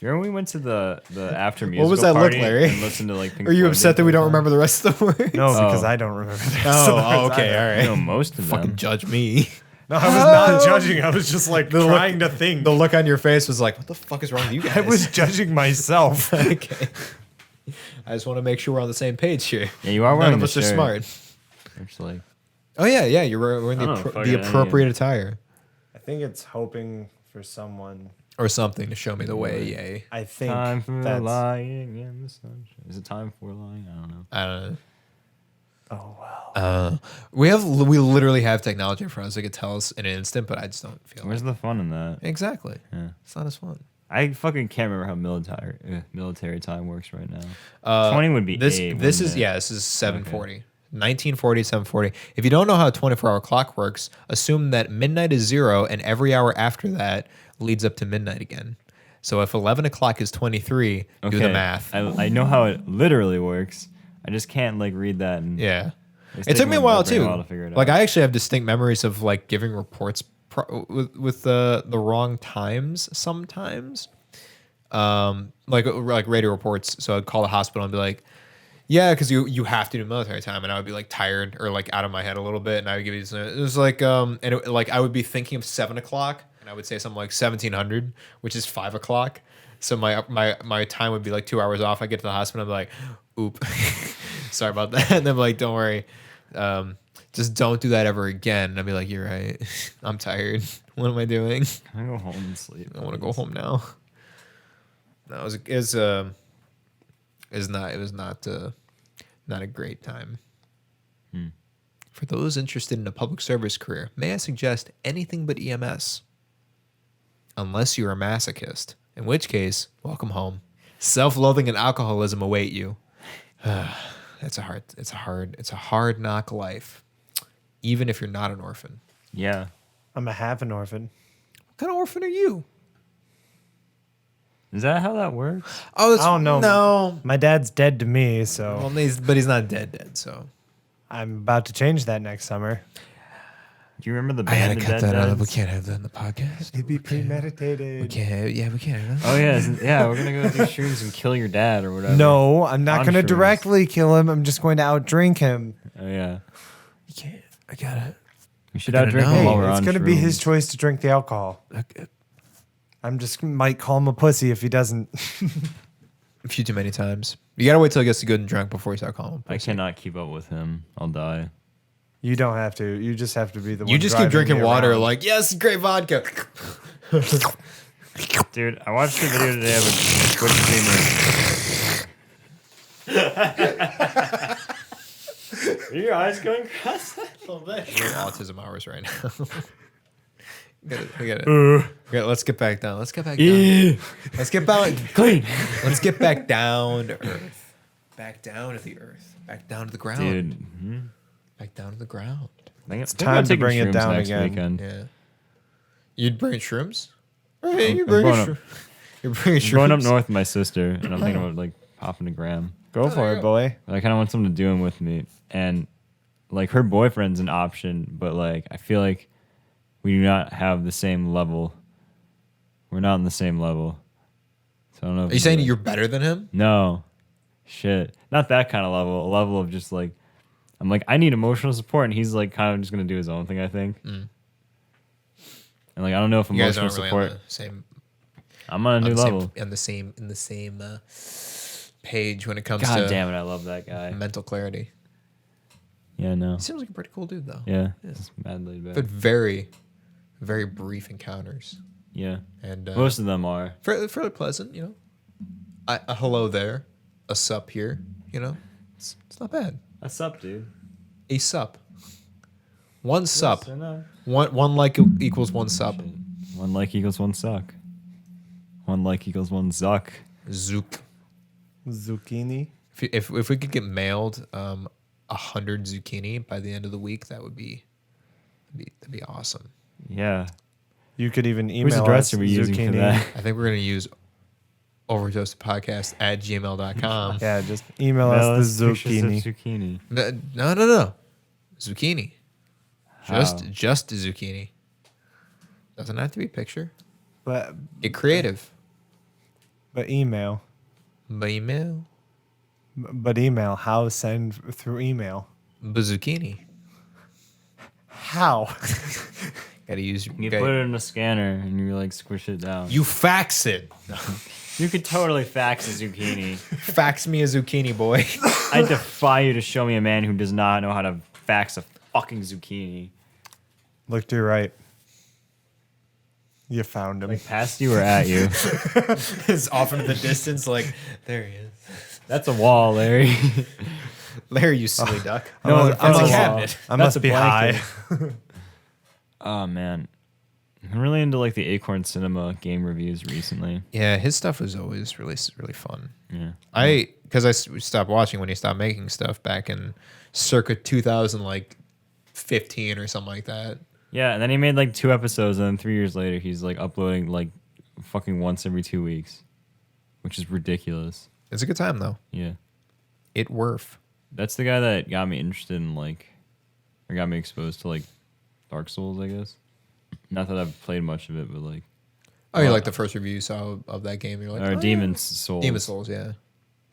Remember when we went to the after musical was that look, party Larry? and listened to Pink Are you Floyd upset that the we don't whole time? remember the rest of the words? No, because Oh. I don't remember the rest of the Oh, words okay, either. all I right. know most of Fucking them. judge me. No, I was not judging. I was just trying to think. The look on your face was like, what the fuck is wrong with you guys? I was judging myself. Okay. I just want to make sure we're on the same page here. Yeah, you are None wearing of the us are shirt. smart. It's like, Oh yeah, you're wearing I the, don't know, the fucking appropriate attire I think it's hoping for someone. or something to show me the way. Yay! I think time for that's. lying in the sunshine. Is it time for lying? I don't know. I don't know. Oh wow. We literally have technology in front of us that could tell us in an instant, but I just don't feel Where's the fun in that? exactly. Yeah. It's not as fun. I fucking can't remember how military time works right now. 20 would be this. eight, This wouldn't is it? This is 7:40. 1940, 740. If you don't know how a 24-hour clock works, assume that midnight is 0 and every hour after that leads up to midnight again. So if 11 o'clock is 23, do the math. I know how it literally works. I just can't like read that. And Yeah. it's It took me a taken while my brain too. to figure it Like out. I actually have distinct memories of like giving reports with the wrong times sometimes. Like radio reports. So I'd call the hospital and be like, yeah, because you have to do military time, and I would be like tired or like out of my head a little bit, and I would give you it was like like I would be thinking of 7 o'clock, and I would say something like 1700, which is 5 o'clock. So my time would be like 2 hours off. I get to the hospital, I'm like, oop, sorry about that, and they're like, don't worry, just don't do that ever again. And I'd be like, you're right, I'm tired. What am I doing? I go home and sleep. I want to go home now. No, it was not a great time. For those interested in a public service career, may I suggest anything but EMS? Unless you're a masochist, in which case, welcome home. Self-loathing and alcoholism await you. It's a hard knock life, even if you're not an orphan. Yeah. I'm a half an orphan. What kind of orphan are you? Is that how that works? Oh, I don't know. No. My dad's dead to me, so Well, he's not dead. So I'm about to change that next summer. Do you remember the I band? gotta The cut Dead that out. We Dads? can't have that in the podcast. It'd be premeditated. We can't. Yeah, we can't. Oh yeah, yeah. We're gonna go do shrooms and kill your dad or whatever. No, I'm not On going to shrooms. directly kill him. I'm just going to outdrink him. Oh yeah. You can't. I gotta. We should I gotta outdrink know. him while Hey, we're it's on going to be his shrooms. choice to drink the alcohol. I'm just might call him a pussy if he doesn't. A few too many times. You gotta wait till he gets good and drunk before you start calling him. I cannot keep up with him. I'll die. You don't have to. You just have to be the one. You just keep driving drinking me water, around. like yes, great vodka. Dude, I watched a video today of a Twitch streamer. Are your eyes going cross? We're in autism hours right now. we got it. Let's get back down. Let's get back down. Let's get back Clean. Let's get back down to earth. Back down to the earth. Back down to the ground. Dude. Back down to the ground. It's time to bring it down next again. weekend. Yeah. You'd bring shrooms? Right, I'm you bring going up- You're bringing I'm going up shrooms. north with my sister, and I'm thinking about like popping a gram. Go there for you it, go. boy. But I kind of want someone to do them with me, and like her boyfriend's an option, but like I feel like we do not have the same level. We're not on the same level. So I don't know. Are you saying you're better than him? No, shit, not that kind of level. A level of just like, I'm like I need emotional support, and he's like kind of just gonna do his own thing. I think. And like I don't know if You guys emotional aren't really support. on the same I'm on a new level. in the same page when it comes God to damn it, I love that guy. mental clarity. Yeah, no. He seems like a pretty cool dude though. Yeah, just mad laid back. But very, very brief encounters. Yeah, And most of them are. fairly pleasant, you know. A hello there, a sup here, you know. It's not bad. What's up, dude? A sup. One sup. Listen, One like equals one sup. one like equals one suck. One like equals one zuck. Zook. Zucchini. If we could get mailed 100 zucchini by the end of the week, that'd be awesome. Yeah. You could even Whose email address us are we using for zucchini. that? I think we're gonna use overtoastedpodcast at gmail.com. Yeah, just email No, us the it's pictures of zucchini. zucchini. No. Zucchini. How? Just zucchini. Doesn't have to be a picture. But Get creative. email. By email. But email. How send through email? Zucchini. How? Gotta use. You put it in a scanner and you like squish it down. You fax it. You could totally fax a zucchini. Fax me a zucchini, boy. I defy you to show me a man who does not know how to fax a fucking zucchini. Look to your right. You found him. Like past you or at you? It's off into the distance, like there he is. That's a wall, Larry. Larry, you silly duck. No, It's that's a a cabinet. I That's must a be high. blanket. Oh man, I'm really into like the Acorn Cinema game reviews recently. Yeah, his stuff was always really fun. Yeah. I because stopped watching when he stopped making stuff back in circa 2015 or something like that. Yeah, and then he made like 2 episodes, and then 3 years later, he's like uploading like fucking once every 2 weeks, which is ridiculous. It's a good time though. Yeah, It worth. that's the guy that got me interested in like, or got me exposed to like Dark Souls, I guess. Not that I've played much of it, but like, Oh, you like the first review you saw of that game? You're like, or oh, Demon's Souls. Demon Souls, yeah.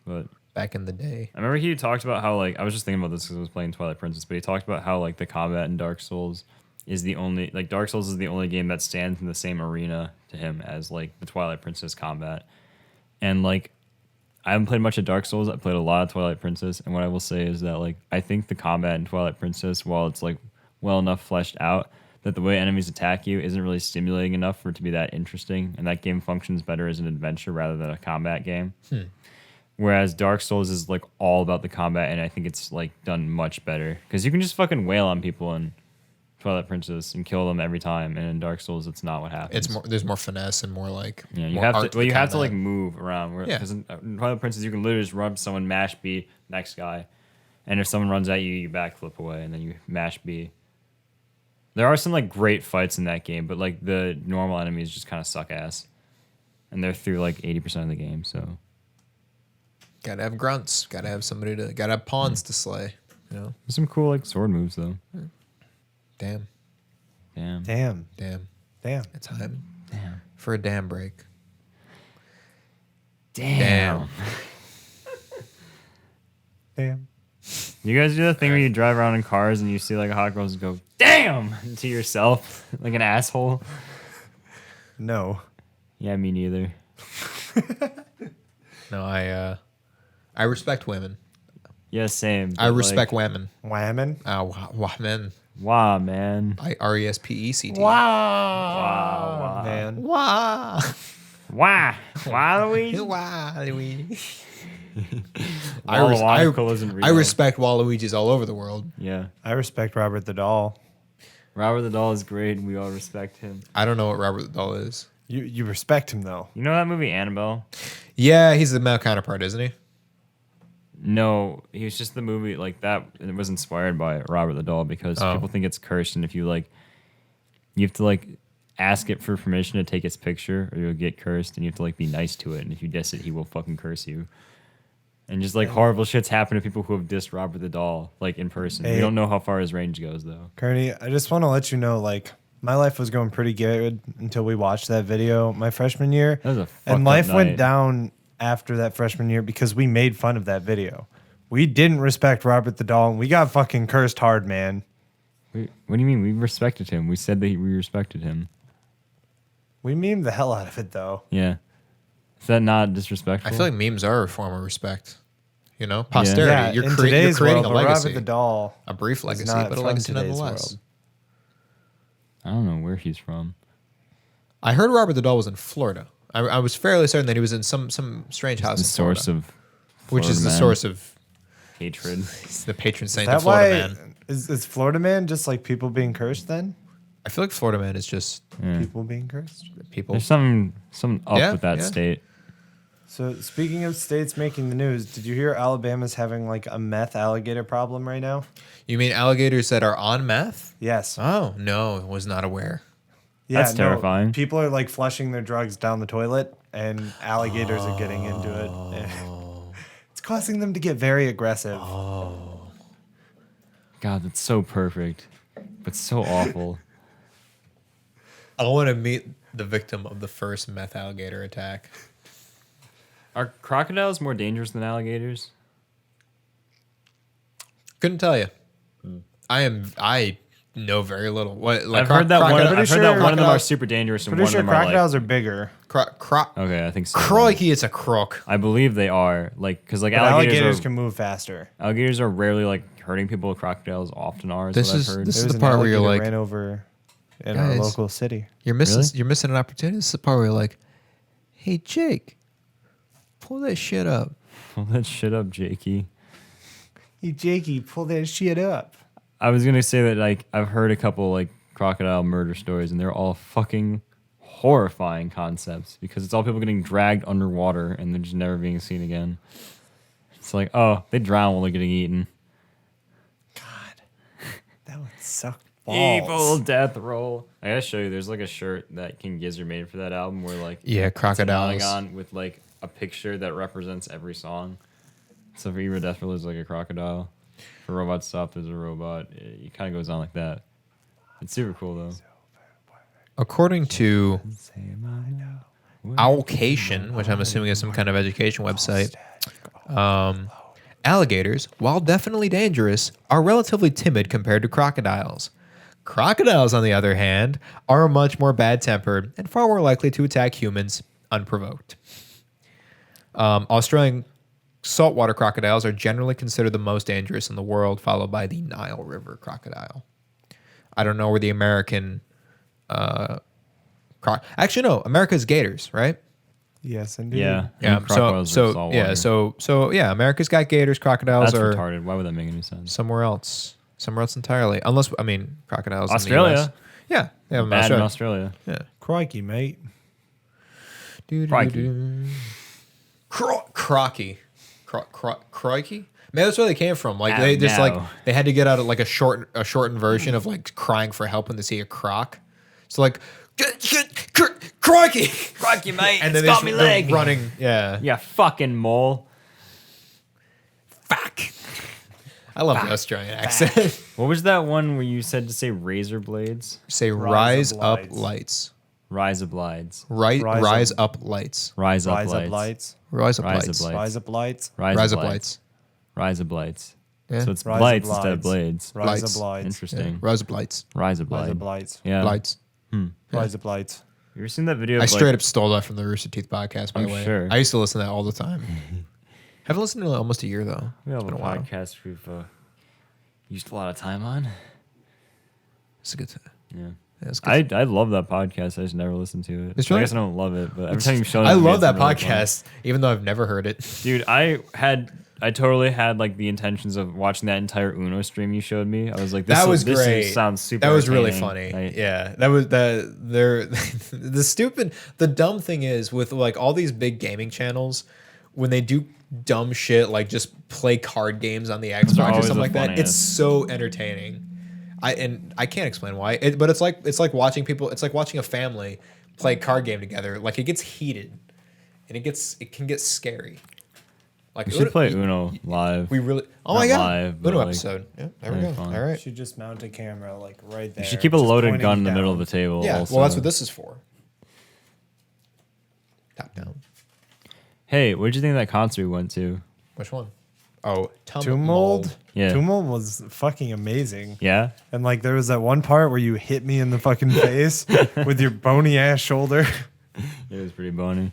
But Back in the day. I remember he talked about how like I was just thinking about this because I was playing Twilight Princess, but he talked about how like the combat in Dark Souls is the only like Dark Souls is the only game that stands in the same arena to him as like the Twilight Princess combat. And like I haven't played much of Dark Souls. I played a lot of Twilight Princess, and what I will say is that like I think the combat in Twilight Princess, while it's like well enough fleshed out, that the way enemies attack you isn't really stimulating enough for it to be that interesting, and that game functions better as an adventure rather than a combat game. Whereas Dark Souls is like all about the combat, and I think it's like done much better because you can just fucking wail on people in Twilight Princess and kill them every time, and in Dark Souls it's not what happens. It's more. There's more finesse and more like. Yeah, you more have art to. Well, you have to combat. like move around. Yeah. Because in Twilight Princess, you can literally just run up to someone, mash B, next guy, and if someone runs at you, you backflip away, and then you mash B. There are some like great fights in that game, but like the normal enemies just kind of suck ass, and they're through like 80% of the game. So Gotta have grunts. Gotta have somebody to. Gotta have pawns to slay. You know. there's some cool like sword moves though. Damn. Damn. Damn. Damn. Damn. It's time Damn. for a damn break. Damn. Damn. You guys do that thing where you drive around in cars and you see like a hot girl just go damn to yourself like an asshole? No. Yeah, me neither. No, I respect women. Yeah, same. I but, respect like, women. Whammon. Women. wow, man. By RESPECT. Wow. Man. Wow. Wow. Wow, Luigi. Wow. Waluigi isn't real. I respect Waluigi's all over the world. Yeah. I respect Robert the Doll. Robert the Doll is great and we all respect him. I don't know what Robert the Doll is. You respect him though. You know that movie Annabelle? Yeah, he's the male counterpart, isn't he? No, he was just the movie like that. It was inspired by Robert the Doll because Oh. people think it's cursed, and if you like, you have to like ask it for permission to take its picture, or you'll get cursed, and you have to like be nice to it. And if you diss it, he will fucking curse you. And just like horrible shits happen to people who have dissed Robert the Doll like in person. We Hey. don't know how far his range goes though. Kearney, I just want to let you know, like, my life was going pretty good until we watched that video my freshman year. That was a fucked and up life night. went down after that freshman year because we made fun of that video. We didn't respect Robert the Doll, and we got fucking cursed hard, man. What do you mean? We respected him. We said that we respected him. We memed the hell out of it, though. Yeah. Is that not disrespectful? I feel like memes are a form of respect. You know, posterity. Yeah, You're, in you're today's creating world, a but legacy. Robert the Doll A brief is legacy, not but a from legacy today's nonetheless. world. I don't know where he's from. I heard Robert the Doll was in Florida. I was fairly certain that he was in some strange house The in Florida, source of which is the Florida man. source of hatred. the patron saint Is of that why Florida man. is Florida man just like people being cursed then? I feel like Florida man is just Yeah. People being cursed? people. There's some up Yeah, with that yeah. state. So speaking of states making the news, did you hear Alabama's having like a meth alligator problem right now? You mean alligators that are on meth? Yes. Oh no, was not aware. Yeah, That's terrifying. People are like flushing their drugs down the toilet, and alligators are getting into it. It's causing them to get very aggressive. God, that's so perfect, but so awful. I want to meet the victim of the first meth alligator attack. Are crocodiles more dangerous than alligators? Couldn't tell you. I know very little. What like I've heard that one. crocodile- I've heard that one of them are crocodiles- super dangerous and Pretty one sure of them are like. crocodiles are bigger. Okay, I think so. Crikey, it's a croc. I believe they are like because like But alligators, alligators are, can move faster. alligators are rarely like hurting people. Crocodiles often are. This what is- I've heard. this There is was the an part where you're alligator like, ran over in guys, our local city. You're missing. Really? You're missing an opportunity. This is the part where you're like, "Hey Jake, pull that shit up." Pull that shit up, Jakey. Hey Jakey, pull that shit up. I was gonna say that like I've heard a couple like crocodile murder stories, and they're all fucking horrifying concepts because it's all people getting dragged underwater and then just never being seen again. It's like, oh, they drown while they're getting eaten. That would suck balls. Evil death roll. I gotta show you. There's like a shirt that King Gizzard made for that album, where like Yeah, it's a crocodiles. polygon with like a picture that represents every song. So for Evil Death Roll, there's like a crocodile. For Robot Stop, there's a robot. It kind of goes on like that. It's super cool though. According to Owlcation, which I'm assuming is some kind of education website, alligators, while definitely dangerous, are relatively timid compared to crocodiles. Crocodiles, on the other hand, are much more bad-tempered and far more likely to attack humans unprovoked. Australian saltwater crocodiles are generally considered the most dangerous in the world, followed by the Nile River crocodile. I don't know where the American... Actually, no. America's gators, right? Yes, indeed. Yeah. Yeah. And crocodiles are saltwater. Yeah. America's got gators. Crocodiles That's are retarded. Why would that make any sense? somewhere else entirely. Unless crocodiles. Australia. In the US. Yeah. They have them Bad in in Australia. Australia. Yeah. Crikey, mate. Crikey. Crocky. Crikey. Maybe that's where they came from. Like Ah, they just no. like they had to get out of like a shortened version of like crying for help when they see a croc. So like crikey. Crikey, mate. And then It's got me they're leg. running. Yeah. Yeah, fucking mole. Fuck. I love the Australian accent. What was that one where you said to say razor blades? Say Rise rise of up lights. lights. Rise of blides. Rise Rise up lights. Rise up Rise lights. up lights. Rise up Rise lights. up lights. Rise up lights. Rise up lights. Rise of blights. Yeah. So it's Rise of blights instead of blights. blades. Rise Lights. up lights. Interesting. Rise up lights. Rise of Rise blight. up lights. Yeah. Lights. Rise up lights. You ever seen that video? Of I like, straight up stole that from the Rooster Teeth podcast, by I'm the way. sure. I used to listen to that all the time. Haven't listened to it in almost a year, though. We It's have a been a while. podcast we've used a lot of time on. It's a good time. Yeah. Yeah, it's good. I love that podcast. I just never listened to it. It's I really- guess I don't love it, but every time you show it, I to me, love it's that really fun. podcast, even though I've never heard it. Dude, I totally had like the intentions of watching that entire Uno stream you showed me. I was like, That was great. Sounds super. That was really funny. entertaining. Yeah, that was the dumb thing is with like all these big gaming channels, when they do dumb shit like just play card games on the Xbox or always something the like that, it's funniest. so entertaining. I can't explain why, but it's like watching people. It's like watching a family play a card game together. Like it gets heated, and it can get scary. Like We should play Uno live. We really. Oh Not my god! live, but Uno like, episode. Yeah, there we very go. fun. All right. Should just mount a camera like right there. You should keep a just loaded pointing gun in the middle down. of the table. Yeah. also. Well, that's what this is for. Top down. Hey, what did you think of that concert we went to? Which one? Oh, Tumult. Yeah. Tumult was fucking amazing. Yeah. And like there was that one part where you hit me in the fucking face with your bony ass shoulder. It was pretty bony.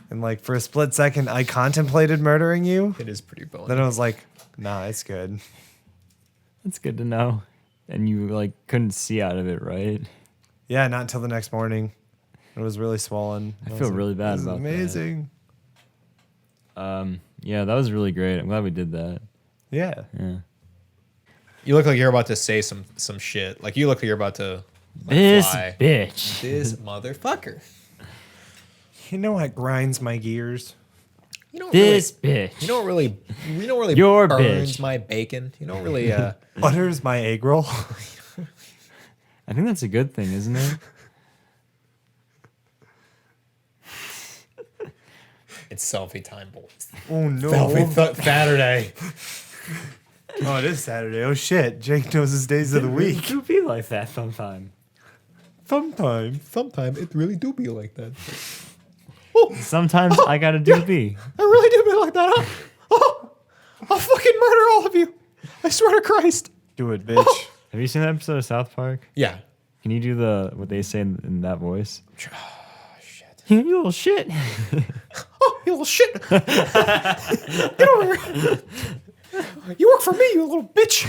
And like for a split second I contemplated murdering you. It is pretty bony. Then I was like, nah, it's good. That's good to know. And you like couldn't see out of it, right? Yeah, not until the next morning. It was really swollen. I was feel like, really bad this is about that. amazing. Yeah, that was really great. I'm glad we did that. Yeah. Yeah. You look like you're about to say some shit. Like you look like you're about to. This fly. bitch. This motherfucker. You know what grinds my gears? You know what This really, bitch. You know what really. You know what really Your burns bitch. my bacon. You know what really. Butters my egg roll. I think that's a good thing, isn't it? It's selfie time, boys. Oh no. Saturday. Oh, it is Saturday. Oh shit. Jake knows his days of the It week. do be like that sometime. Sometimes it really do be like that. Sometimes I gotta do B. I really do be like that, huh? Oh, I'll fucking murder all of you. I swear to Christ. Do it, bitch. Have you seen that episode of South Park? Yeah. Can you do what they say in that voice? Oh, shit. You little shit. Oh, you little shit. Get over here. You work for me, you little bitch.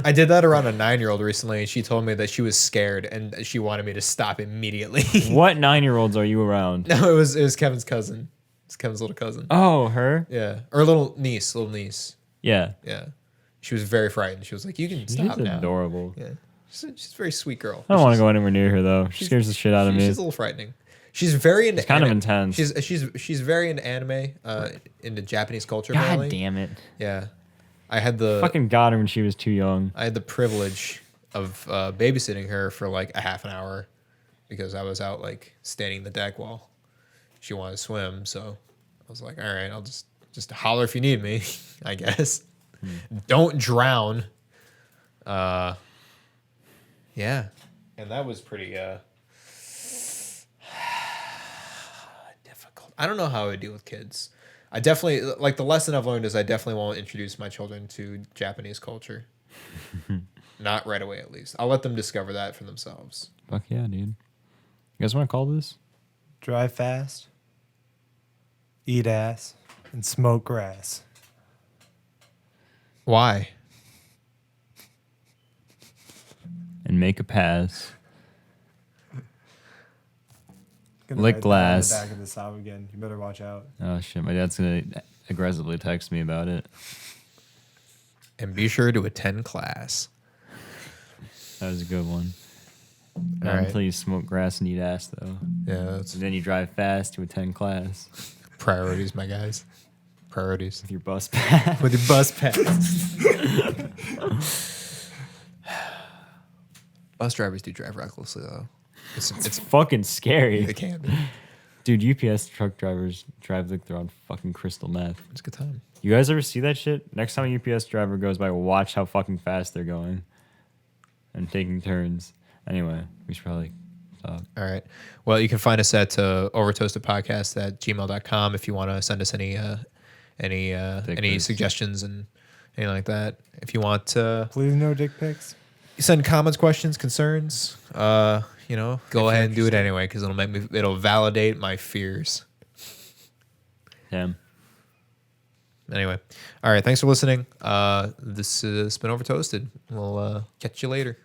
I did that around a 9-year-old recently, and she told me that she was scared and she wanted me to stop immediately. What 9-year-olds are you around? No, it was Kevin's cousin. It's Kevin's little cousin. Oh, her? Yeah. Or little niece. Yeah. Yeah. She was very frightened. She was like, you can She's stop now. adorable. Yeah. She's a very sweet girl. I don't want to go anywhere near her though. She scares the shit out of me. She's a little frightening. She's very into. It's kind of intense. She's very into anime, into Japanese culture. God apparently. damn it! Yeah, I had the Fucking got her when she was too young. I had the privilege of babysitting her for like a half an hour because I was out like standing the deck while she wanted to swim. So I was like, all right, I'll just holler if you need me, I guess. Don't drown. Yeah, and that was pretty difficult. I don't know how I would deal with kids. I definitely like the lesson I've learned is I definitely won't introduce my children to Japanese culture. Not right away, at least. I'll let them discover that for themselves. Fuck yeah, dude. You guys want to call this? Drive fast, eat ass, and smoke grass. Why? And make a pass. Gonna Lick write that on glass. the back of the sob again. You better watch out. Oh shit, my dad's gonna aggressively text me about it. And be sure to attend class. That was a good one. Not All right. until you smoke grass and eat ass, though. Yeah, that's And then you drive fast to attend class priorities, my guys. Priorities. with your bus pass. With your bus pass. Bus drivers do drive recklessly, though. It's Fucking scary. it can be. Dude, UPS truck drivers drive like they're on fucking crystal meth. It's a good time. You guys ever see that shit? Next time a UPS driver goes by, watch how fucking fast they're going and taking turns. Anyway, we should probably stop. All right. Well, you can find us at overtoastedpodcast@gmail.com if you want to send us any pics. suggestions and anything like that. If you want to Please no dick pics. send comments, questions, concerns, go ahead and do it anyway because it'll validate my fears. Damn. Anyway, all right. Thanks for listening. This has been OverToasted. We'll catch you later.